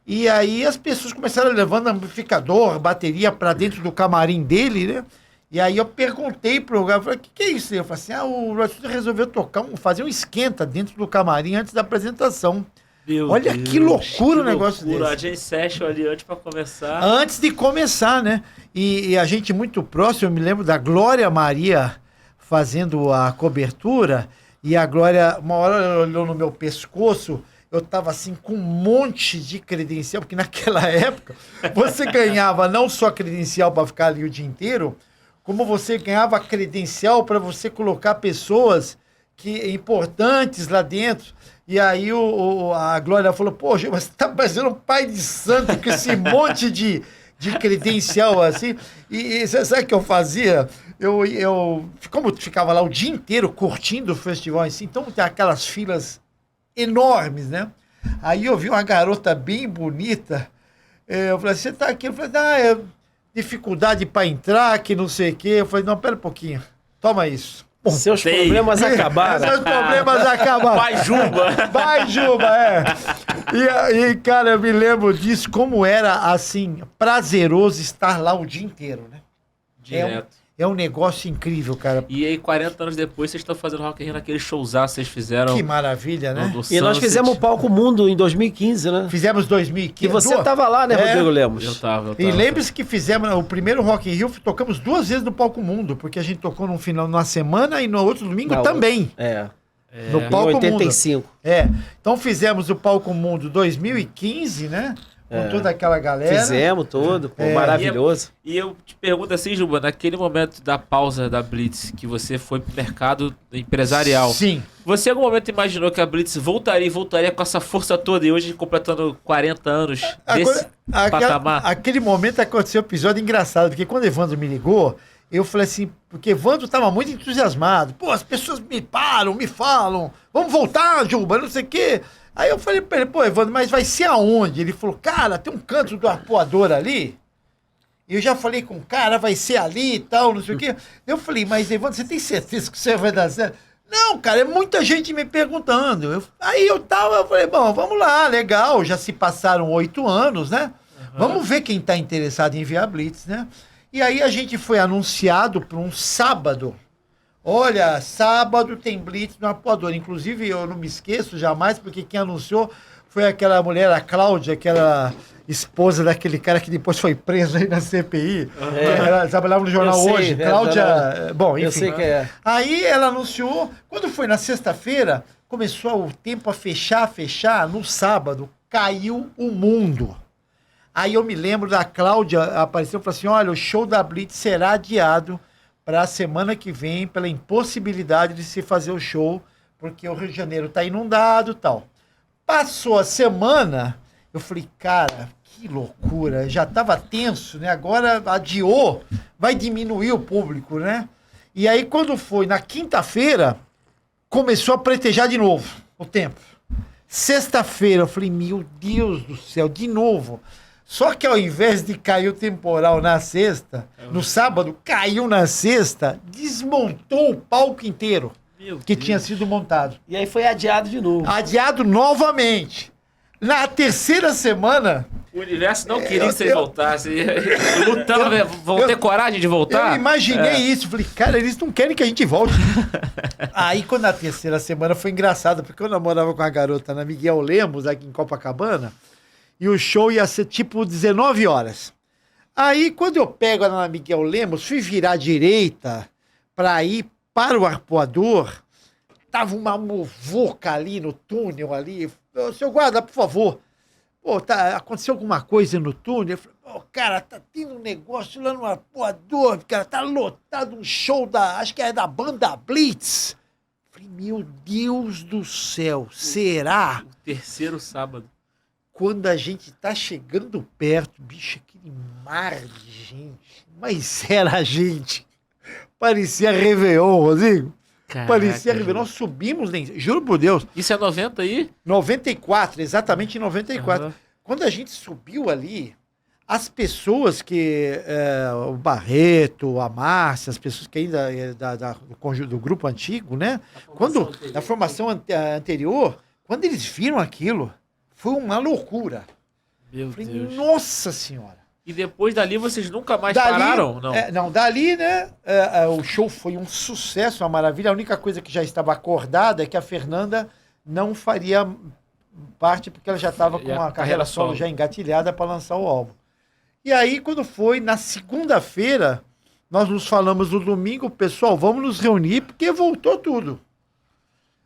E aí as pessoas começaram levando amplificador, bateria para dentro do camarim dele, né? E aí eu perguntei pro lugar, falei, o que é isso? Eu falei assim, o Rod Stewart resolveu fazer um esquenta dentro do camarim antes da apresentação. Meu Olha Deus, que loucura o negócio loucura. desse. A Jane Session ali antes pra começar. Antes de começar, né? E a gente muito próximo, eu me lembro da Glória Maria fazendo a cobertura, e a Glória, uma hora ela olhou no meu pescoço, eu tava assim com um monte de credencial, porque naquela época você ganhava não só credencial para ficar ali o dia inteiro, como você ganhava credencial para você colocar pessoas importantes lá dentro. E aí a Glória falou, poxa, mas você tá parecendo um pai de santo com esse monte de credencial assim. E você sabe o que eu fazia? Como eu ficava lá o dia inteiro curtindo o festival em si, então tem aquelas filas enormes, né? Aí eu vi uma garota bem bonita, eu falei, você tá aqui? Eu falei, dificuldade para entrar, que não sei o quê. Eu falei, não, pera um pouquinho, toma isso. Seus Sei. problemas acabaram. Seus problemas acabaram. Vai, Juba! Vai, Juba, E, cara, eu me lembro disso, como era, assim, prazeroso estar lá o dia inteiro, né? Direto. É um negócio incrível, cara. E aí, 40 anos depois, vocês estão fazendo Rock in Rio naquele showzaço que vocês fizeram. Que maravilha, né? no E nós Sunset. fizemos o Palco Mundo em 2015, né? Fizemos 2015. Que você tava lá, né, Rodrigo Lemos? Eu tava. E lembre-se que fizemos o primeiro Rock in Rio, tocamos 2 vezes no Palco Mundo, porque a gente tocou num final, numa semana e no outro domingo Na também. No Em Palco 85. Mundo. Então fizemos o Palco Mundo 2015, né? Com toda aquela galera. Fizemos tudo, pô, maravilhoso. E eu te pergunto assim, Juba, naquele momento da pausa da Blitz, que você foi pro mercado empresarial. Sim. Você em algum momento imaginou que a Blitz voltaria com essa força toda e hoje completando 40 anos desse patamar? Aquele momento aconteceu um episódio engraçado, porque quando o Evandro me ligou, eu falei assim, porque Evandro estava muito entusiasmado. Pô, as pessoas me param, me falam, vamos voltar, Juba, não sei o quê. Aí eu falei pra ele, pô, Evandro, mas vai ser aonde? Ele falou, cara, tem um canto do arpoador ali. E eu já falei com o cara, vai ser ali e tal, não sei o quê. Eu falei, mas Evandro, você tem certeza que você vai dar certo? Não, cara, é muita gente me perguntando. Aí eu falei, bom, vamos lá, legal, já se passaram 8 anos, né? Vamos ver quem tá interessado em ver a Blitz, né? E aí a gente foi anunciado para um sábado. Olha, sábado tem Blitz no Arpoador. Inclusive, eu não me esqueço jamais, porque quem anunciou foi aquela mulher, a Cláudia, aquela esposa daquele cara que depois foi preso aí na CPI. Ela trabalhava no jornal Eu sei, hoje. Cláudia, bom, enfim. Eu sei que é. Aí ela anunciou, quando foi na sexta-feira, começou o tempo a fechar, no sábado, caiu o mundo. Aí eu me lembro da Cláudia, apareceu e falou assim, olha, o show da Blitz será adiado para a semana que vem, pela impossibilidade de se fazer o show, porque o Rio de Janeiro está inundado e tal. Passou a semana, eu falei, cara, que loucura, já estava tenso, né? Agora adiou, vai diminuir o público, né? E aí, quando foi na quinta-feira, começou a pretejar de novo o tempo. Sexta-feira, eu falei, meu Deus do céu, de novo. Só que ao invés de cair o temporal na sexta, no sábado, caiu na sexta, desmontou o palco inteiro que tinha sido montado. E aí foi adiado de novo. Adiado novamente. Na terceira semana, O universo não queria que vocês voltassem. Lutando, vão ter coragem de voltar? Eu imaginei isso. Falei, cara, eles não querem que a gente volte. Aí, quando na terceira semana foi engraçado, porque eu namorava com a garota na Miguel Lemos, aqui em Copacabana, e o show ia ser tipo 19 horas. Aí, quando eu pego ela na Miguel Lemos, fui virar à direita para ir para o arpoador, tava uma muvuca ali no túnel ali. Seu guarda, por favor. Pô, aconteceu alguma coisa no túnel? Eu falei, pô, cara, tá tendo um negócio lá no arpoador, cara, tá lotado um show acho que é da banda Blitz. Eu falei, meu Deus do céu, será? O terceiro sábado. Quando a gente tá chegando perto, bicho, aquele mar de gente. Mas era gente. Parecia Réveillon, Rodrigo. Caraca, Parecia Réveillon. Nós subimos, juro por Deus. Isso é 90 aí? 94, exatamente em 94. Uhum. Quando a gente subiu ali, as pessoas que... o Barreto, a Márcia, as pessoas que ainda do grupo antigo, né? Da formação anterior, quando eles viram aquilo, foi uma loucura. Meu Falei, Deus. nossa senhora. E depois dali vocês nunca mais pararam? Não. Dali, né? O show foi um sucesso, uma maravilha. A única coisa que já estava acordada é que a Fernanda não faria parte, porque ela já estava com a carreira solo já engatilhada para lançar o álbum. E aí, quando foi na segunda-feira, nós nos falamos no domingo, pessoal, vamos nos reunir, porque voltou tudo.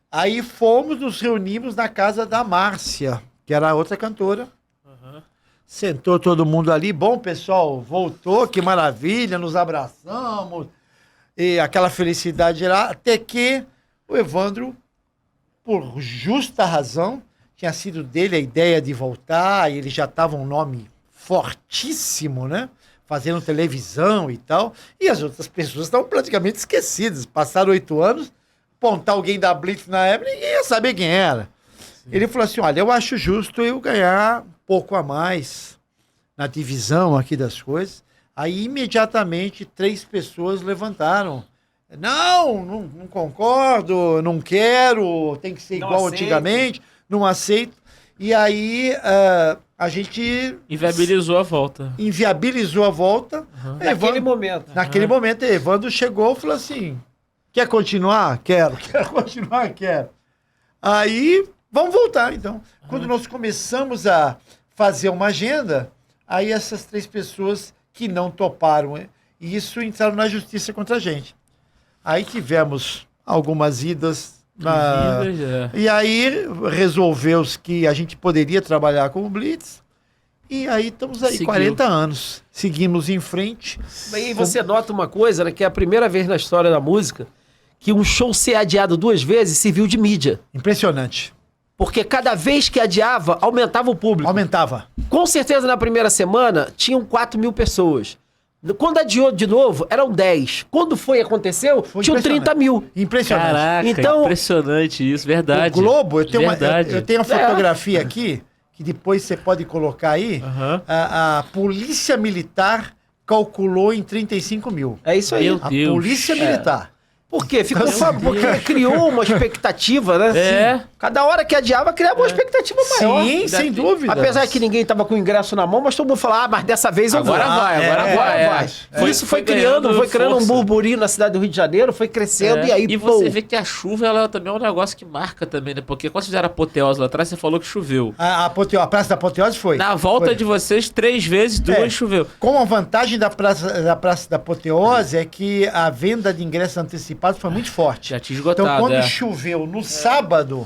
Aí nos reunimos na casa da Márcia, que era a outra cantora. Sentou todo mundo ali. Bom, pessoal, voltou, que maravilha, nos abraçamos. E aquela felicidade lá, até que o Evandro, por justa razão, tinha sido dele a ideia de voltar, e ele já estava um nome fortíssimo, né? Fazendo televisão e tal. E as outras pessoas estavam praticamente esquecidas. Passaram 8 anos, apontar alguém da Blitz na época, ninguém ia saber quem era. Sim. Ele falou assim, olha, eu acho justo eu ganhar pouco a mais na divisão aqui das coisas. Aí, imediatamente, 3 pessoas levantaram. Não concordo, não quero, tem que ser igual antigamente, não aceito. E aí, a gente... Inviabilizou a volta. Uhum. Naquele momento, Evandro chegou e falou assim, quer continuar? Quero. Quer continuar? Quero. Aí, vamos voltar, então. Quando nós começamos a fazer uma agenda, aí essas 3 pessoas que não toparam, e isso entraram na justiça contra a gente. Aí tivemos algumas idas, e aí resolveu-se que a gente poderia trabalhar com o Blitz, e aí estamos aí, 40 anos. Seguimos em frente. E você nota uma coisa, né, que é a primeira vez na história da música que um show ser adiado 2 vezes serviu de mídia. Impressionante. Porque cada vez que adiava, aumentava o público. Aumentava. Com certeza, na primeira semana, tinham 4 mil pessoas. Quando adiou de novo, eram 10. Quando aconteceu, tinham 30 mil. Impressionante. Caraca, então, impressionante isso, verdade. O Globo, eu tenho uma fotografia aqui, que depois você pode colocar aí. A Polícia Militar calculou em 35 mil. É isso aí. Meu Deus. A Polícia Militar. Por quê? Porque criou uma expectativa, né? É. Cada hora que adiava, criava uma expectativa maior. Sim, sem dúvida. Apesar que ninguém tava com o ingresso na mão, mas todo mundo falava, mas dessa vez eu vou. Agora vai. Isso foi criando um burburinho na cidade do Rio de Janeiro, foi crescendo e aí, E você vê que a chuva, ela também é um negócio que marca também, né? Porque quando vocês fizeram a apoteose lá atrás, você falou que choveu. A Praça da Apoteose foi. Na volta de vocês, 3 vezes, 2 choveu. Com a vantagem da Praça da Apoteose é que a venda de ingressos antecipados foi muito forte. Já tinha esgotado, então, quando choveu no sábado,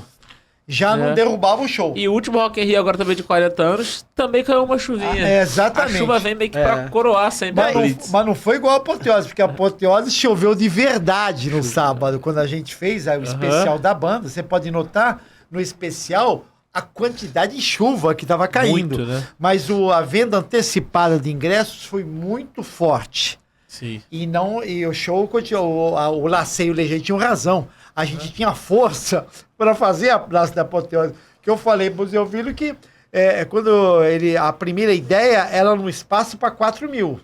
já não derrubava o show. E o último Rock in Rio, agora também de 40 anos, também caiu uma chuvinha. Exatamente. A chuva vem meio que pra coroar sempre a Blitz. Mas não foi igual a Apoteose, porque a Apoteose choveu de verdade no sábado, quando a gente fez o especial da banda. Você pode notar no especial a quantidade de chuva que estava caindo. Muito, né? Mas a venda antecipada de ingressos foi muito forte. Sim. E o show continuou. O Lacei e o Legend tinham razão. A gente tinha força para fazer a Praça da Apoteose. Que eu falei para o Zé Ovílio que a primeira ideia era num espaço para 4 mil.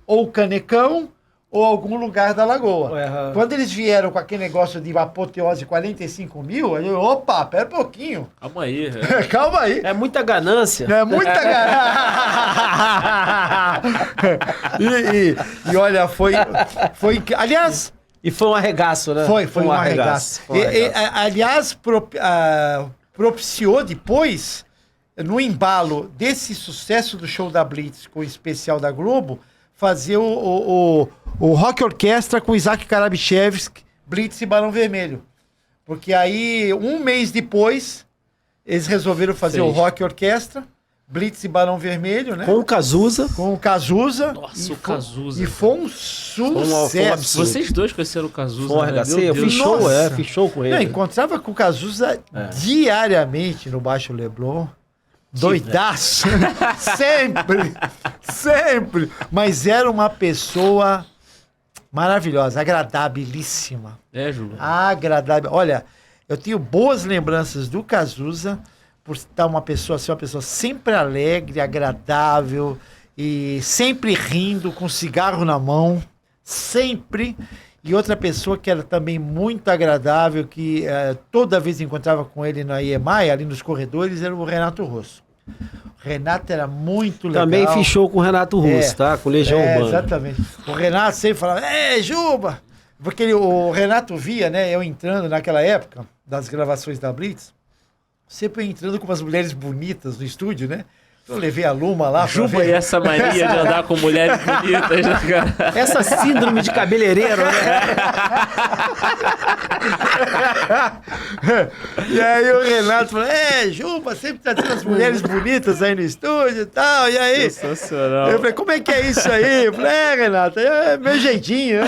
Ou Canecão, ou algum lugar da Lagoa. Ué, Quando eles vieram com aquele negócio de apoteose 45 mil, aí eu, opa, pera um pouquinho. Calma aí. Calma aí. É muita ganância. É muita e olha, foi. Aliás, E foi um arregaço, né? foi um arregaço. Foi um arregaço. Aliás, propiciou depois, no embalo desse sucesso do show da Blitz com o especial da Globo, fazer o Rock Orquestra com Isaac Karabichevski, Blitz e Barão Vermelho. Porque aí, um mês depois, eles resolveram fazer o Rock Orquestra, Blitz e Barão Vermelho, né? Com o Cazuza. Com o Cazuza. Nossa, o Cazuza. E foi um sucesso. Vocês dois conheceram o Cazuza, Porra, né? eu fiz show, Nossa. fiz show com ele. Não, encontrava com o Cazuza diariamente no Baixo Leblon. Doidaço. Sempre. Mas era uma pessoa maravilhosa, agradabilíssima. É, Júlio. Agradável. Olha, eu tenho boas lembranças do Cazuza por estar ser uma pessoa sempre alegre, agradável e sempre rindo, com cigarro na mão, sempre. E outra pessoa que era também muito agradável, que toda vez encontrava com ele na IEMAI, ali nos corredores, era o Renato Russo. O Renato era muito legal. Também fiz show com o Renato Russo, tá? Com Legião Urbana. Exatamente. O Renato sempre falava, Juba! Porque o Renato via, né, eu entrando naquela época, das gravações da Blitz, sempre entrando com umas mulheres bonitas no estúdio, né? Eu levei a Luma lá. Juba e essa mania de andar com mulheres bonitas, né, cara? Essa síndrome de cabeleireiro, né? E aí o Renato falou, Juba, sempre trazendo as mulheres bonitas aí no estúdio e tal. E aí? Sensacional. Eu falei, como é que é isso aí? Eu falei, Renato, é meu jeitinho.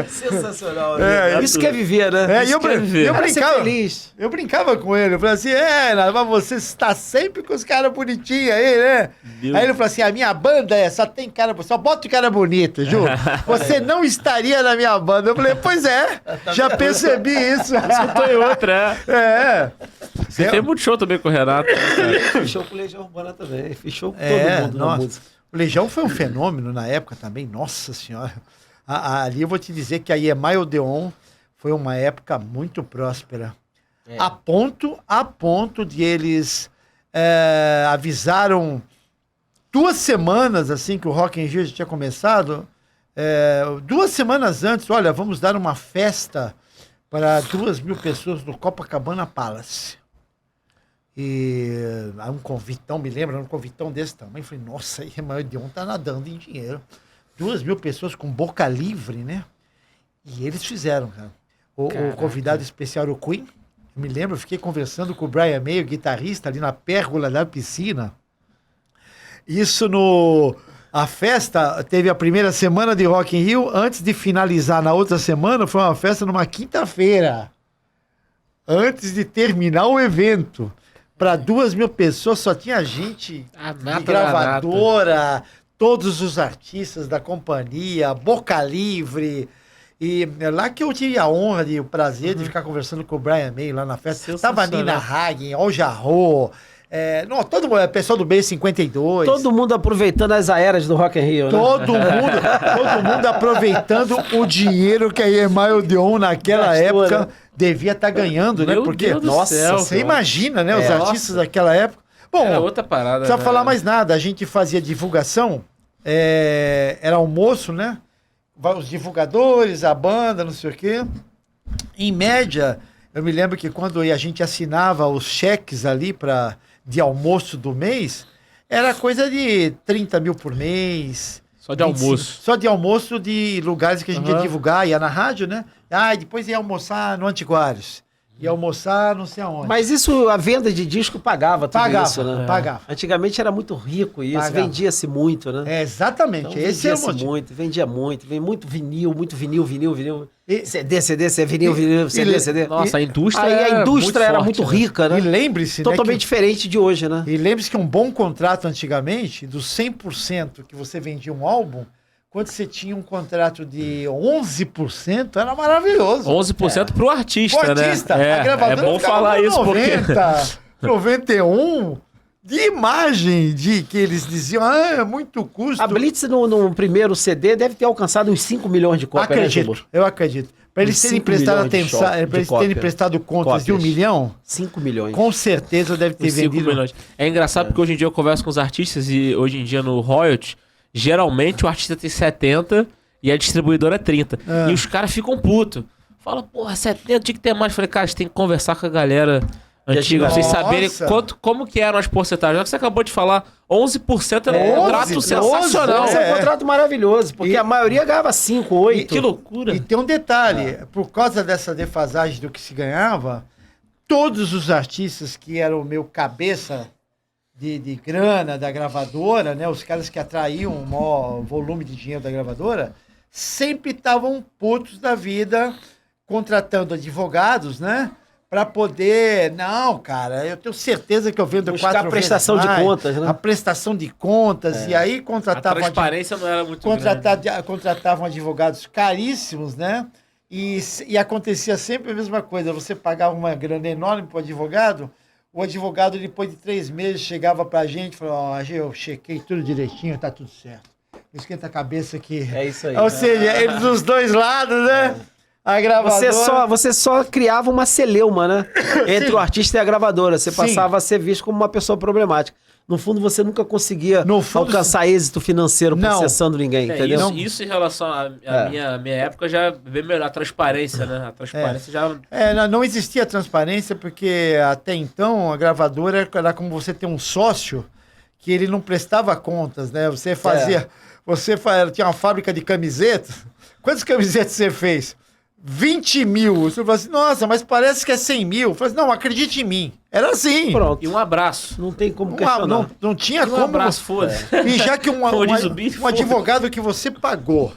Sensacional. Né? Isso que é viver, né? Eu brincava. Feliz. Eu brincava com ele. Eu falei assim, mas você está sempre com os caras bonitinhos aí, né? Meu. Aí ele falou assim, a minha banda só tem cara, só bota cara bonito, Ju. Você não estaria na minha banda. Eu falei, pois é, já percebi isso. Escutou em outra, Você tem muito show também com o Renato. Né, Fiz show com Legião Urbana também. Fiz show com todo mundo na música. O Legião foi um fenômeno na época também, nossa senhora. Ali eu vou te dizer que a IEMAI Odeon foi uma época muito próspera. A ponto de eles avisaram 2 semanas assim que o Rock in Rio já tinha começado, 2 semanas antes, olha, vamos dar uma festa para 2.000 pessoas no Copacabana Palace. E um convitão, me lembra, um convitão desse tamanho. Eu falei, nossa, a IEMAI Odeon tá nadando em dinheiro. 2.000 pessoas com boca livre, né? E eles fizeram, cara. O convidado especial era o Queen. Eu me lembro, eu fiquei conversando com o Brian May, o guitarrista, ali na pérgola da piscina. Isso A festa teve a primeira semana de Rock in Rio. Antes de finalizar na outra semana, foi uma festa numa quinta-feira. Antes de terminar o evento. Para 2.000 pessoas, só tinha gente de gravadora... Todos os artistas da companhia, boca livre. E é lá que eu tive a honra e o prazer de ficar conversando com o Brian May lá na festa. Tava a Nina Hagen, Al Jarreau, todo mundo, pessoal do B52. Todo mundo aproveitando as aéreas do Rock in Rio, né? Todo mundo aproveitando o dinheiro que a IEMAI Odeon naquela época devia estar ganhando, né? Porque, nossa, você imagina, né? Os artistas daquela época. Bom, era outra parada. Não precisa falar mais nada. A gente fazia divulgação, era almoço, né? Os divulgadores, a banda, não sei o quê. Em média, eu me lembro que quando a gente assinava os cheques ali de almoço do mês, era coisa de 30 mil por mês. Só de 25, almoço. Só de almoço de lugares que a gente ia divulgar, ia na rádio, né? Depois ia almoçar no Antiquários. Ia almoçar não sei aonde. Mas isso, a venda de disco pagava tudo isso, né? Pagava. Antigamente era muito rico isso, vendia-se muito, né? Exatamente, então, esse era o motivo. Vendia muito, vem muito vinil. CD, vinil, CD. Nossa, a indústria era muito rica, né? E lembre-se, totalmente diferente de hoje, né? E lembre-se que um bom contrato antigamente, dos 100% que você vendia um álbum, quando você tinha um contrato de 11%, era maravilhoso. 11% pro artista, né? A gravadora é bom falar isso 90, porque... 91, de imagem de que eles diziam, é muito custo. A Blitz, no primeiro CD, deve ter alcançado uns 5 milhões de cópias, né, Jumbo? Eu acredito. Para eles terem prestado atenção, para eles terem prestado contas de 1 milhão, 5 milhões. com certeza deve ter Uns 5 vendido. milhões. É engraçado porque hoje em dia eu converso com os artistas e hoje em dia no royalty, geralmente o artista tem 70 e a distribuidora é 30. E os caras ficam putos. Fala, porra, 70 tinha que ter mais. Falei, cara, você tem que conversar com a galera antiga, pra vocês saberem como que eram as porcentagens. Já que você acabou de falar, 11% era um contrato sensacional. Esse é um contrato maravilhoso, porque a maioria ganhava 5, 8. Que loucura. E tem um detalhe, por causa dessa defasagem do que se ganhava, todos os artistas que eram o meu cabeça de grana da gravadora, né, os caras que atraíam o maior volume de dinheiro da gravadora, sempre estavam putos da vida, contratando advogados, né? Para poder... Não, cara, eu tenho certeza que eu vendo buscar 4 a prestação vezes mais, de contas, né? a prestação de contas, e aí A contratavam... transparência não era muito grande. Contratavam advogados caríssimos, né? E acontecia sempre a mesma coisa. Você pagava uma grana enorme para o advogado, depois de 3 meses, chegagava para a gente e falou, eu chequei tudo direitinho, tá tudo certo. Esquenta a cabeça que... É isso aí. Ou seja, eles dos dois lados, né? A gravadora... Você só criava uma celeuma, né? Entre o artista e a gravadora. Você passava a ser visto como uma pessoa problemática. No fundo, você nunca conseguia alcançar êxito financeiro processando ninguém, entendeu? Isso em relação à minha época já veio melhor. A transparência, né? A transparência já... não existia transparência porque até então a gravadora era como você ter um sócio que ele não prestava contas, né? Você fazia... tinha uma fábrica de camisetas. Quantas camisetas você fez? 20 mil. Você falou assim, nossa, mas parece que é 100 mil. Eu falei assim, não, acredite em mim. Era assim. Pronto. E um abraço. Não tem como questionar. Não tinha como... Um abraço, foda-se. E já que um Foda-se. advogado que você pagou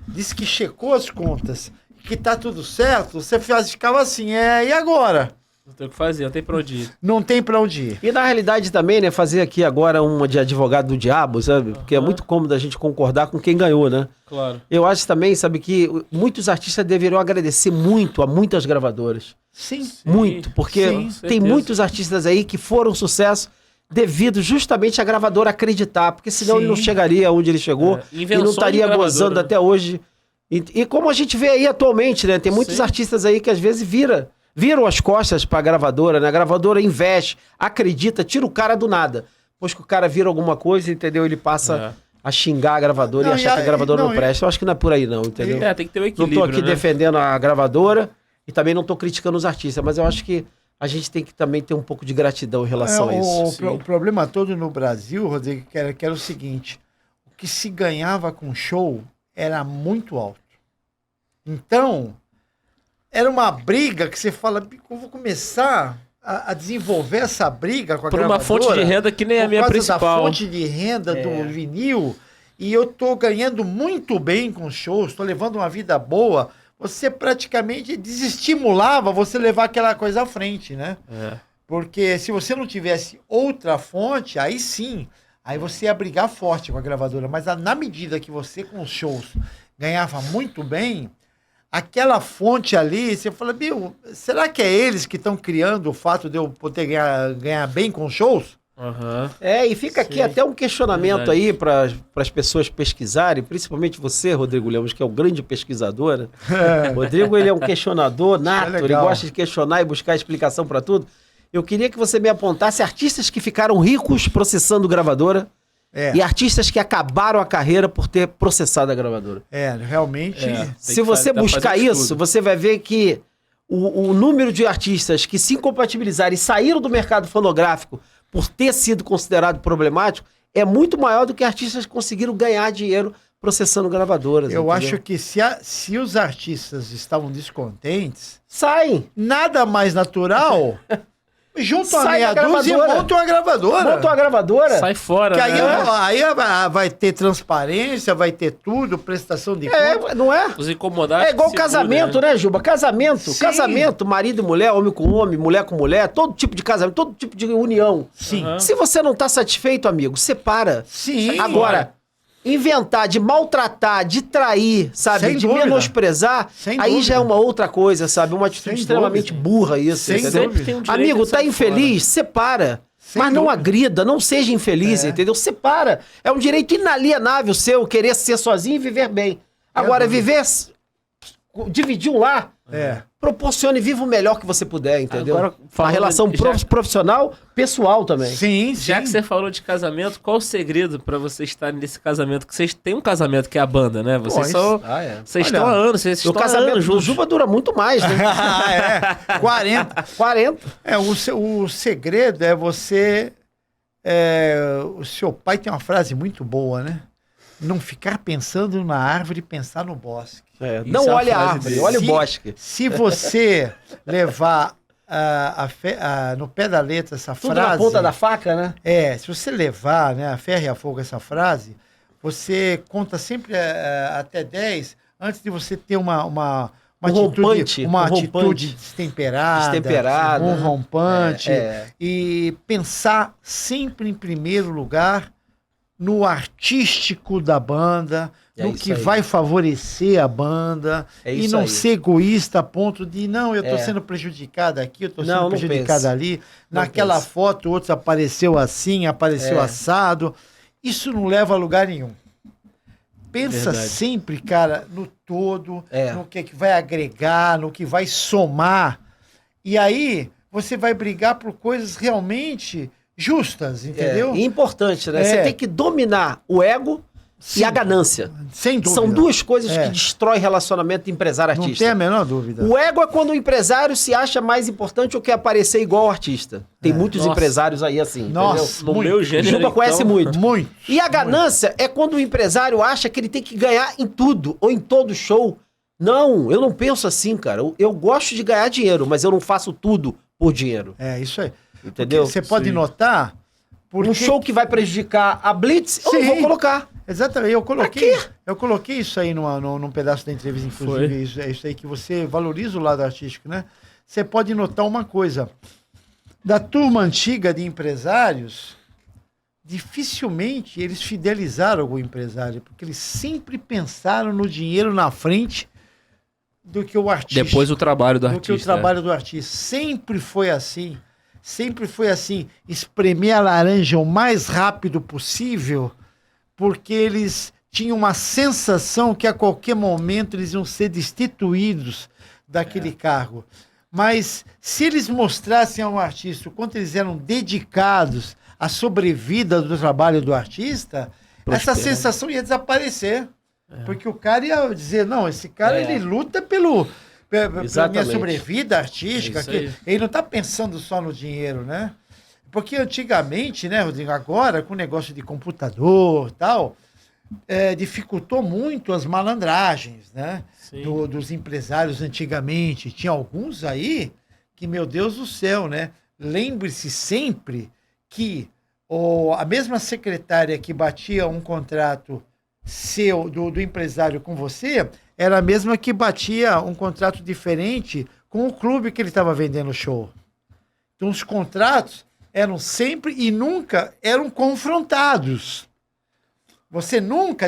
disse que checou as contas, que tá tudo certo, você ficava assim, e agora? Não tem o que fazer, não tem pra onde ir. Não tem pra onde ir. E na realidade também, né, fazer aqui agora uma de advogado do diabo, sabe? Porque é muito cômodo a gente concordar com quem ganhou, né? Claro. Eu acho também, sabe, que muitos artistas deveriam agradecer muito a muitas gravadoras. Sim. Muito, porque tem certeza. muitos artistas aí que foram sucesso devido justamente à gravadora acreditar, porque senão ele não chegaria onde ele chegou e não estaria gozando, né, até hoje. E como a gente vê aí atualmente, né? Tem muitos artistas aí que às vezes viram as costas pra gravadora, né? A gravadora investe, acredita, tira o cara do nada. Depois que o cara vira alguma coisa, entendeu? Ele passa a xingar a gravadora e achar que a gravadora não presta. Eu acho que não é por aí não, entendeu? Tem que ter um equilíbrio, Não tô aqui defendendo a gravadora e também não tô criticando os artistas, mas eu acho que a gente tem que também ter um pouco de gratidão em relação a isso. O problema todo no Brasil, Rodrigo, que era o seguinte, o que se ganhava com show era muito alto. Então, era uma briga que você fala, eu vou começar a desenvolver essa briga com a por gravadora. uma fonte de renda que nem a minha principal. Por causa da fonte de renda do vinil, e eu tô ganhando muito bem com shows, tô levando uma vida boa, você praticamente desestimulava você levar aquela coisa à frente, né? Porque se você não tivesse outra fonte, aí sim, aí você ia brigar forte com a gravadora. Mas na medida que você, com os shows, ganhava muito bem, aquela fonte ali, você fala, Bill, será que é eles que estão criando o fato de eu poder ganhar bem com shows? E fica aqui até um questionamento aí para as pessoas pesquisarem, principalmente você, Rodrigo Lemos, que é um grande pesquisador, né? Rodrigo, ele é um questionador nato, ele gosta de questionar e buscar explicação para tudo. Eu queria que você me apontasse artistas que ficaram ricos processando gravadora e artistas que acabaram a carreira por ter processado a gravadora. Realmente. Se você buscar isso, você vai ver que o número de artistas que se incompatibilizaram e saíram do mercado fonográfico por ter sido considerado problemático é muito maior do que artistas que conseguiram ganhar dinheiro processando gravadoras. Eu acho que se os artistas estavam descontentes, saem. Nada mais natural... Juntam a meia dúzia e montam a gravadora. Sai fora, que aí vai ter transparência, vai ter tudo, prestação de conta. Não é? Os incomodados. É igual casamento, né, Juba? Casamento, marido e mulher, homem com homem, mulher com mulher, todo tipo de casamento, todo tipo de união. Sim. Se você não tá satisfeito, amigo, separa. Sim. Agora, inventar, de maltratar, de trair, sabe? Sem de dúvida. menosprezar, Sem aí dúvida. já é uma outra coisa, sabe? Uma atitude Sem extremamente dúvida. burra isso, Sem entendeu? dúvida. Tem um direito Amigo, de tá sair infeliz? Separa. Sem Mas não dúvida. agrida, não seja infeliz, entendeu? Separa. É um direito inalienável seu querer ser sozinho e viver bem. Agora, dividir um lar, proporcione e viva o melhor que você puder, entendeu? Agora, a falando relação profissional, pessoal também. Sim, já que você falou de casamento, qual o segredo pra vocês estarem nesse casamento? Que vocês têm um casamento que é a banda, né? Vocês são. Vocês Olha, estão há anos, vocês O estão há casamento anos do juntos. Juba dura muito mais, né? 40. 40. O segredo é você... o seu pai tem uma frase muito boa, né? Não ficar pensando na árvore, pensar no bosque. Não é uma olha a frase árvore, dele. olha o bosque. Se você levar no pé da letra essa Tudo frase... na ponta da faca, né? Se você levar, né, a ferro e a fogo essa frase, você conta sempre até 10 antes de você ter uma rompante, atitude destemperada, um rompante, e pensar sempre em primeiro lugar no artístico da banda, no que vai favorecer a banda, e não ser egoísta a ponto de, não, eu estou sendo prejudicado aqui, eu estou sendo prejudicado ali, naquela foto outros apareceu assim, apareceu assado. Isso não leva a lugar nenhum. Pensa sempre, cara, no todo, no que vai agregar, no que vai somar. E aí você vai brigar por coisas realmente justas, entendeu? E importante, né? Você tem que dominar o ego e a ganância. Sem dúvida. São duas coisas que destroem relacionamento de empresário-artista. Não tem a menor dúvida. O ego é quando o empresário se acha mais importante ou quer aparecer igual ao artista. Tem muitos empresários aí assim, Nossa, entendeu? No meu gênero, O Juba conhece muito. Muito. E a ganância é quando o empresário acha que ele tem que ganhar em tudo ou em todo show. Não, eu não penso assim, cara. Eu gosto de ganhar dinheiro, mas eu não faço tudo por dinheiro. É, isso aí. Entendeu? Porque você pode notar... Um show que vai prejudicar a Blitz, eu não vou colocar. Exatamente, eu coloquei isso aí num pedaço da entrevista, inclusive, isso aí que você valoriza o lado artístico, né? Você pode notar uma coisa, da turma antiga de empresários, dificilmente eles fidelizaram algum empresário, porque eles sempre pensaram no dinheiro na frente do que o artista. Depois o trabalho do artista. Do que o trabalho do artista. Sempre foi assim. Sempre foi assim, espremer a laranja o mais rápido possível, porque eles tinham uma sensação que a qualquer momento eles iam ser destituídos daquele cargo. Mas se eles mostrassem ao artista o quanto eles eram dedicados à sobrevida do trabalho do artista, essa sensação ia desaparecer. Porque o cara ia dizer, não, esse cara ele luta pela minha sobrevida artística, que ele não está pensando só no dinheiro, né? Porque antigamente, né, Rodrigo, agora com o negócio de computador e tal, dificultou muito as malandragens, né? Dos empresários antigamente. Tinha alguns aí que, meu Deus do céu, né? Lembre-se sempre que a mesma secretária que batia um contrato seu, do empresário com você, era a mesma que batia um contrato diferente com o clube que ele estava vendendo o show. Então, os contratos eram sempre e nunca eram confrontados.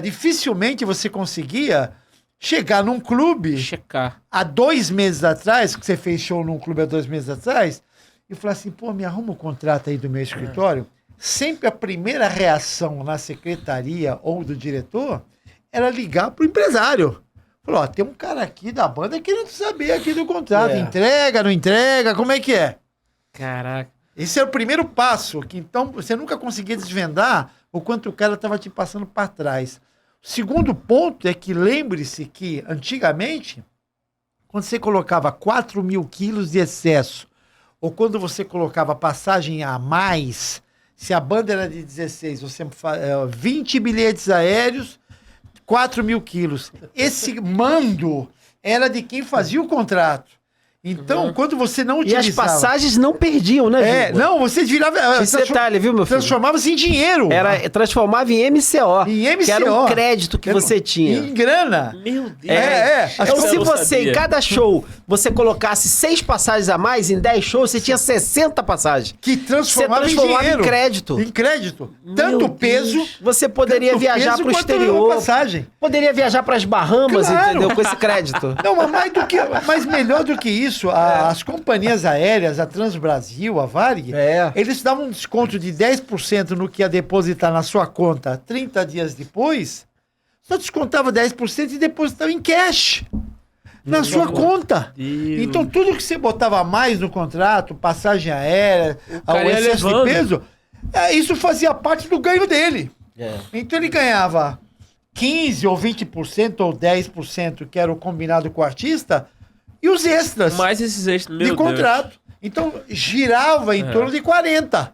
Dificilmente você conseguia chegar num clube... Checar. Há 2 meses atrás, que você fez show num clube há 2 meses atrás, e falar assim, pô, me arruma um contrato aí do meu escritório. Sempre a primeira reação na secretaria ou do diretor era ligar pro empresário. Falou, ó, tem um cara aqui da banda querendo saber aqui do contrato. Entrega, não entrega, como é que é? Caraca. Esse é o primeiro passo, que então você nunca conseguia desvendar o quanto o cara estava te passando para trás. O segundo ponto é que lembre-se que, antigamente, quando você colocava 4 mil quilos de excesso, ou quando você colocava passagem a mais, se a banda era de 16, você 20 bilhetes aéreos, 4 mil quilos. Esse mando era de quem fazia o contrato. Então, quando você não utilizava... E as passagens não perdiam, né, Juba? Não, você virava... Esse detalhe, viu, meu filho? Transformava-se em dinheiro. Transformava em MCO. Em MCO. Que era um crédito que você tinha. Em grana. Meu Deus. Então, se você, em cada show, você colocasse 6 passagens a mais, em 10 shows, você tinha 60 passagens. Que transformava você em dinheiro. Em crédito. Em crédito. Tanto peso... Você poderia viajar para o exterior. Passagem. Poderia viajar para as Bahamas, entendeu? Com esse crédito. Não, mas melhor do que isso, isso, as companhias aéreas, a Transbrasil, a Varig, eles davam um desconto de 10% no que ia depositar na sua conta 30 dias depois, só descontava 10% e depositava em cash na sua conta. Deus. Então, tudo que você botava a mais no contrato, passagem aérea, o cara ia excesso de levando. peso, isso fazia parte do ganho dele. É. Então, ele ganhava 15% ou 20% ou 10%, que era o combinado com o artista, e os extras Mais esses extras, meu de contrato. Então, girava em torno de 40%.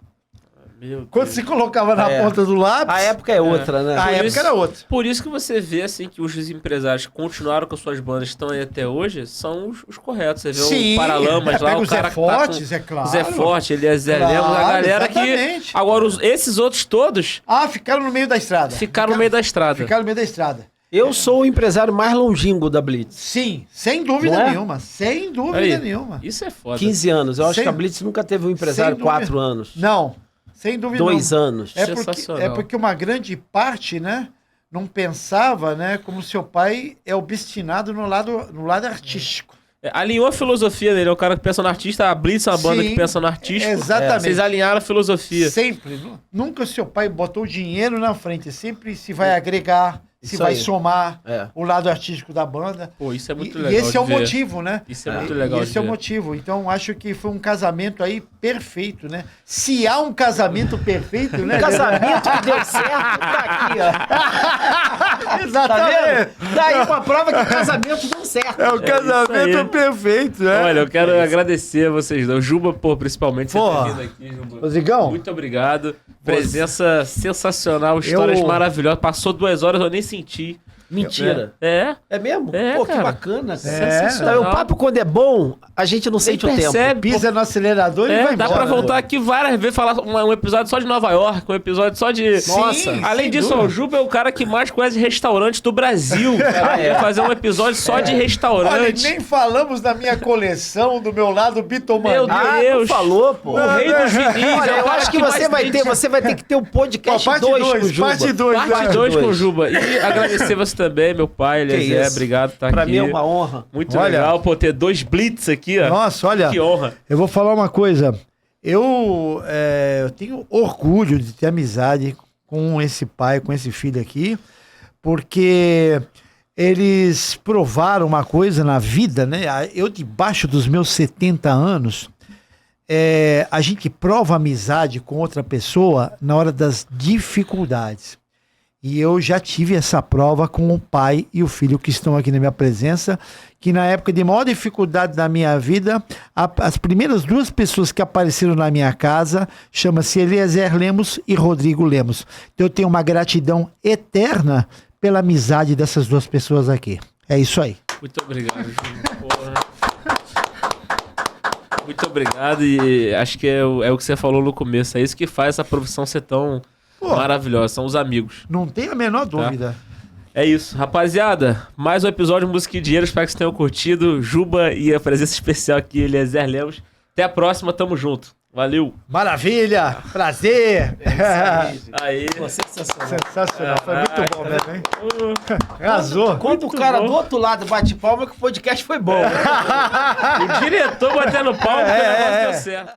Meu Quando Deus. se colocava na É. ponta do lápis, A época é outra, né? a Por época isso- era outra. Por isso que você vê, assim, que os empresários que continuaram com suas bandas, estão aí até hoje, são os corretos. Você vê Sim, o Paralamas lá, pega o o Zé cara Fortes, que tá é claro. o Zé Forte, ele é Zé Claro, Lemos, a galera exatamente. que... Agora, esses outros todos Ficaram no meio da estrada. ficaram no meio da estrada. Ficaram no meio da estrada. Eu sou o empresário mais longínquo da Blitz. Sim, sem dúvida Não é? nenhuma. Sem dúvida Aí, nenhuma. Isso é foda. 15 anos. Eu acho Sem- que a Blitz nunca teve um empresário sem dúvida. 4 anos. Não, sem dúvida 2 nenhuma. anos. Sensacional. É porque uma grande parte, né, não pensava, né, como seu pai é obstinado no lado artístico. Alinhou a filosofia dele, é o cara que pensa no artista, a Blitz é uma banda Sim, que pensa no artístico. exatamente. Vocês alinharam a filosofia. Sempre. Nunca seu pai botou o dinheiro na frente. Sempre se vai agregar, se Isso vai aí. somar É. o lado artístico da banda. Pô, isso é muito E legal esse é o de ver. motivo, né? Isso é muito legal Esse de é o ver. motivo. Então, acho que foi um casamento aí perfeito, né? Se há um casamento perfeito, né? O casamento que deu certo tá aqui, ó. Tá Exatamente. vendo? Daí uma prova que o casamento deu certo. É o isso casamento aí. perfeito, né? Olha, eu quero agradecer a vocês dois. Juba, pô, principalmente você Porra. ter vindo aqui, Juba. Rodrigão, Muito obrigado. Presença sensacional, histórias Eu- maravilhosas. Passou 2 horas, eu nem senti. Mentira. É. É mesmo? É, Pô, que cara. bacana. Sensacional. Então, o papo, quando é bom, a gente não sente o tempo. percebe. pisa no acelerador e vai Dá embora. pra voltar aqui várias vezes, falar um episódio só de Nova York, um episódio só de... Sim, Nossa. Além sem disso, ó, dúvida. o Juba é o cara que mais conhece restaurantes do Brasil. Vai fazer um episódio só de Olha, restaurante. nem falamos da minha coleção, do meu lado bitomaníaco. Meu Ah, Deus. tu falou, pô. O rei dos vinis. Olha, é o eu cara acho que você vai ter que ter um podcast Parte 2 com o 2, Juba. parte 2. Parte 2 com o Juba. E agradecer você também, meu pai, Que Eliezer. isso. Obrigado por estar Pra aqui. mim é uma honra. Muito Olha. legal, pô, ter 2 blitz aqui, ó. Nossa, olha, Que honra. eu vou falar uma coisa. Eu tenho orgulho de ter amizade com esse pai, com esse filho aqui, porque eles provaram uma coisa na vida, né? Eu, debaixo dos meus 70 anos, a gente prova amizade com outra pessoa na hora das dificuldades. E eu já tive essa prova com o pai e o filho que estão aqui na minha presença, que na época de maior dificuldade da minha vida, as primeiras 2 pessoas que apareceram na minha casa chama-se Eliezer Lemos e Rodrigo Lemos. Então eu tenho uma gratidão eterna pela amizade dessas 2 pessoas aqui. É isso aí. Muito obrigado, Juba. Porra. Muito obrigado e acho que é o que você falou no começo. É isso que faz essa profissão ser tão maravilhosa. São os amigos. Não tem a menor dúvida. É isso. Rapaziada, mais um episódio de Música e Dinheiro. Espero que vocês tenham curtido. Juba e a presença especial aqui, Eliezer Lemos. Até a próxima. Tamo junto. Valeu. Maravilha! Prazer! Aí. Pô, sensacional. Sensacional, foi muito bom mesmo, hein? Uh, Arrasou! Quando o cara bom. do outro lado bate palma, que o podcast foi bom. O diretor batendo palma, porque o negócio deu certo.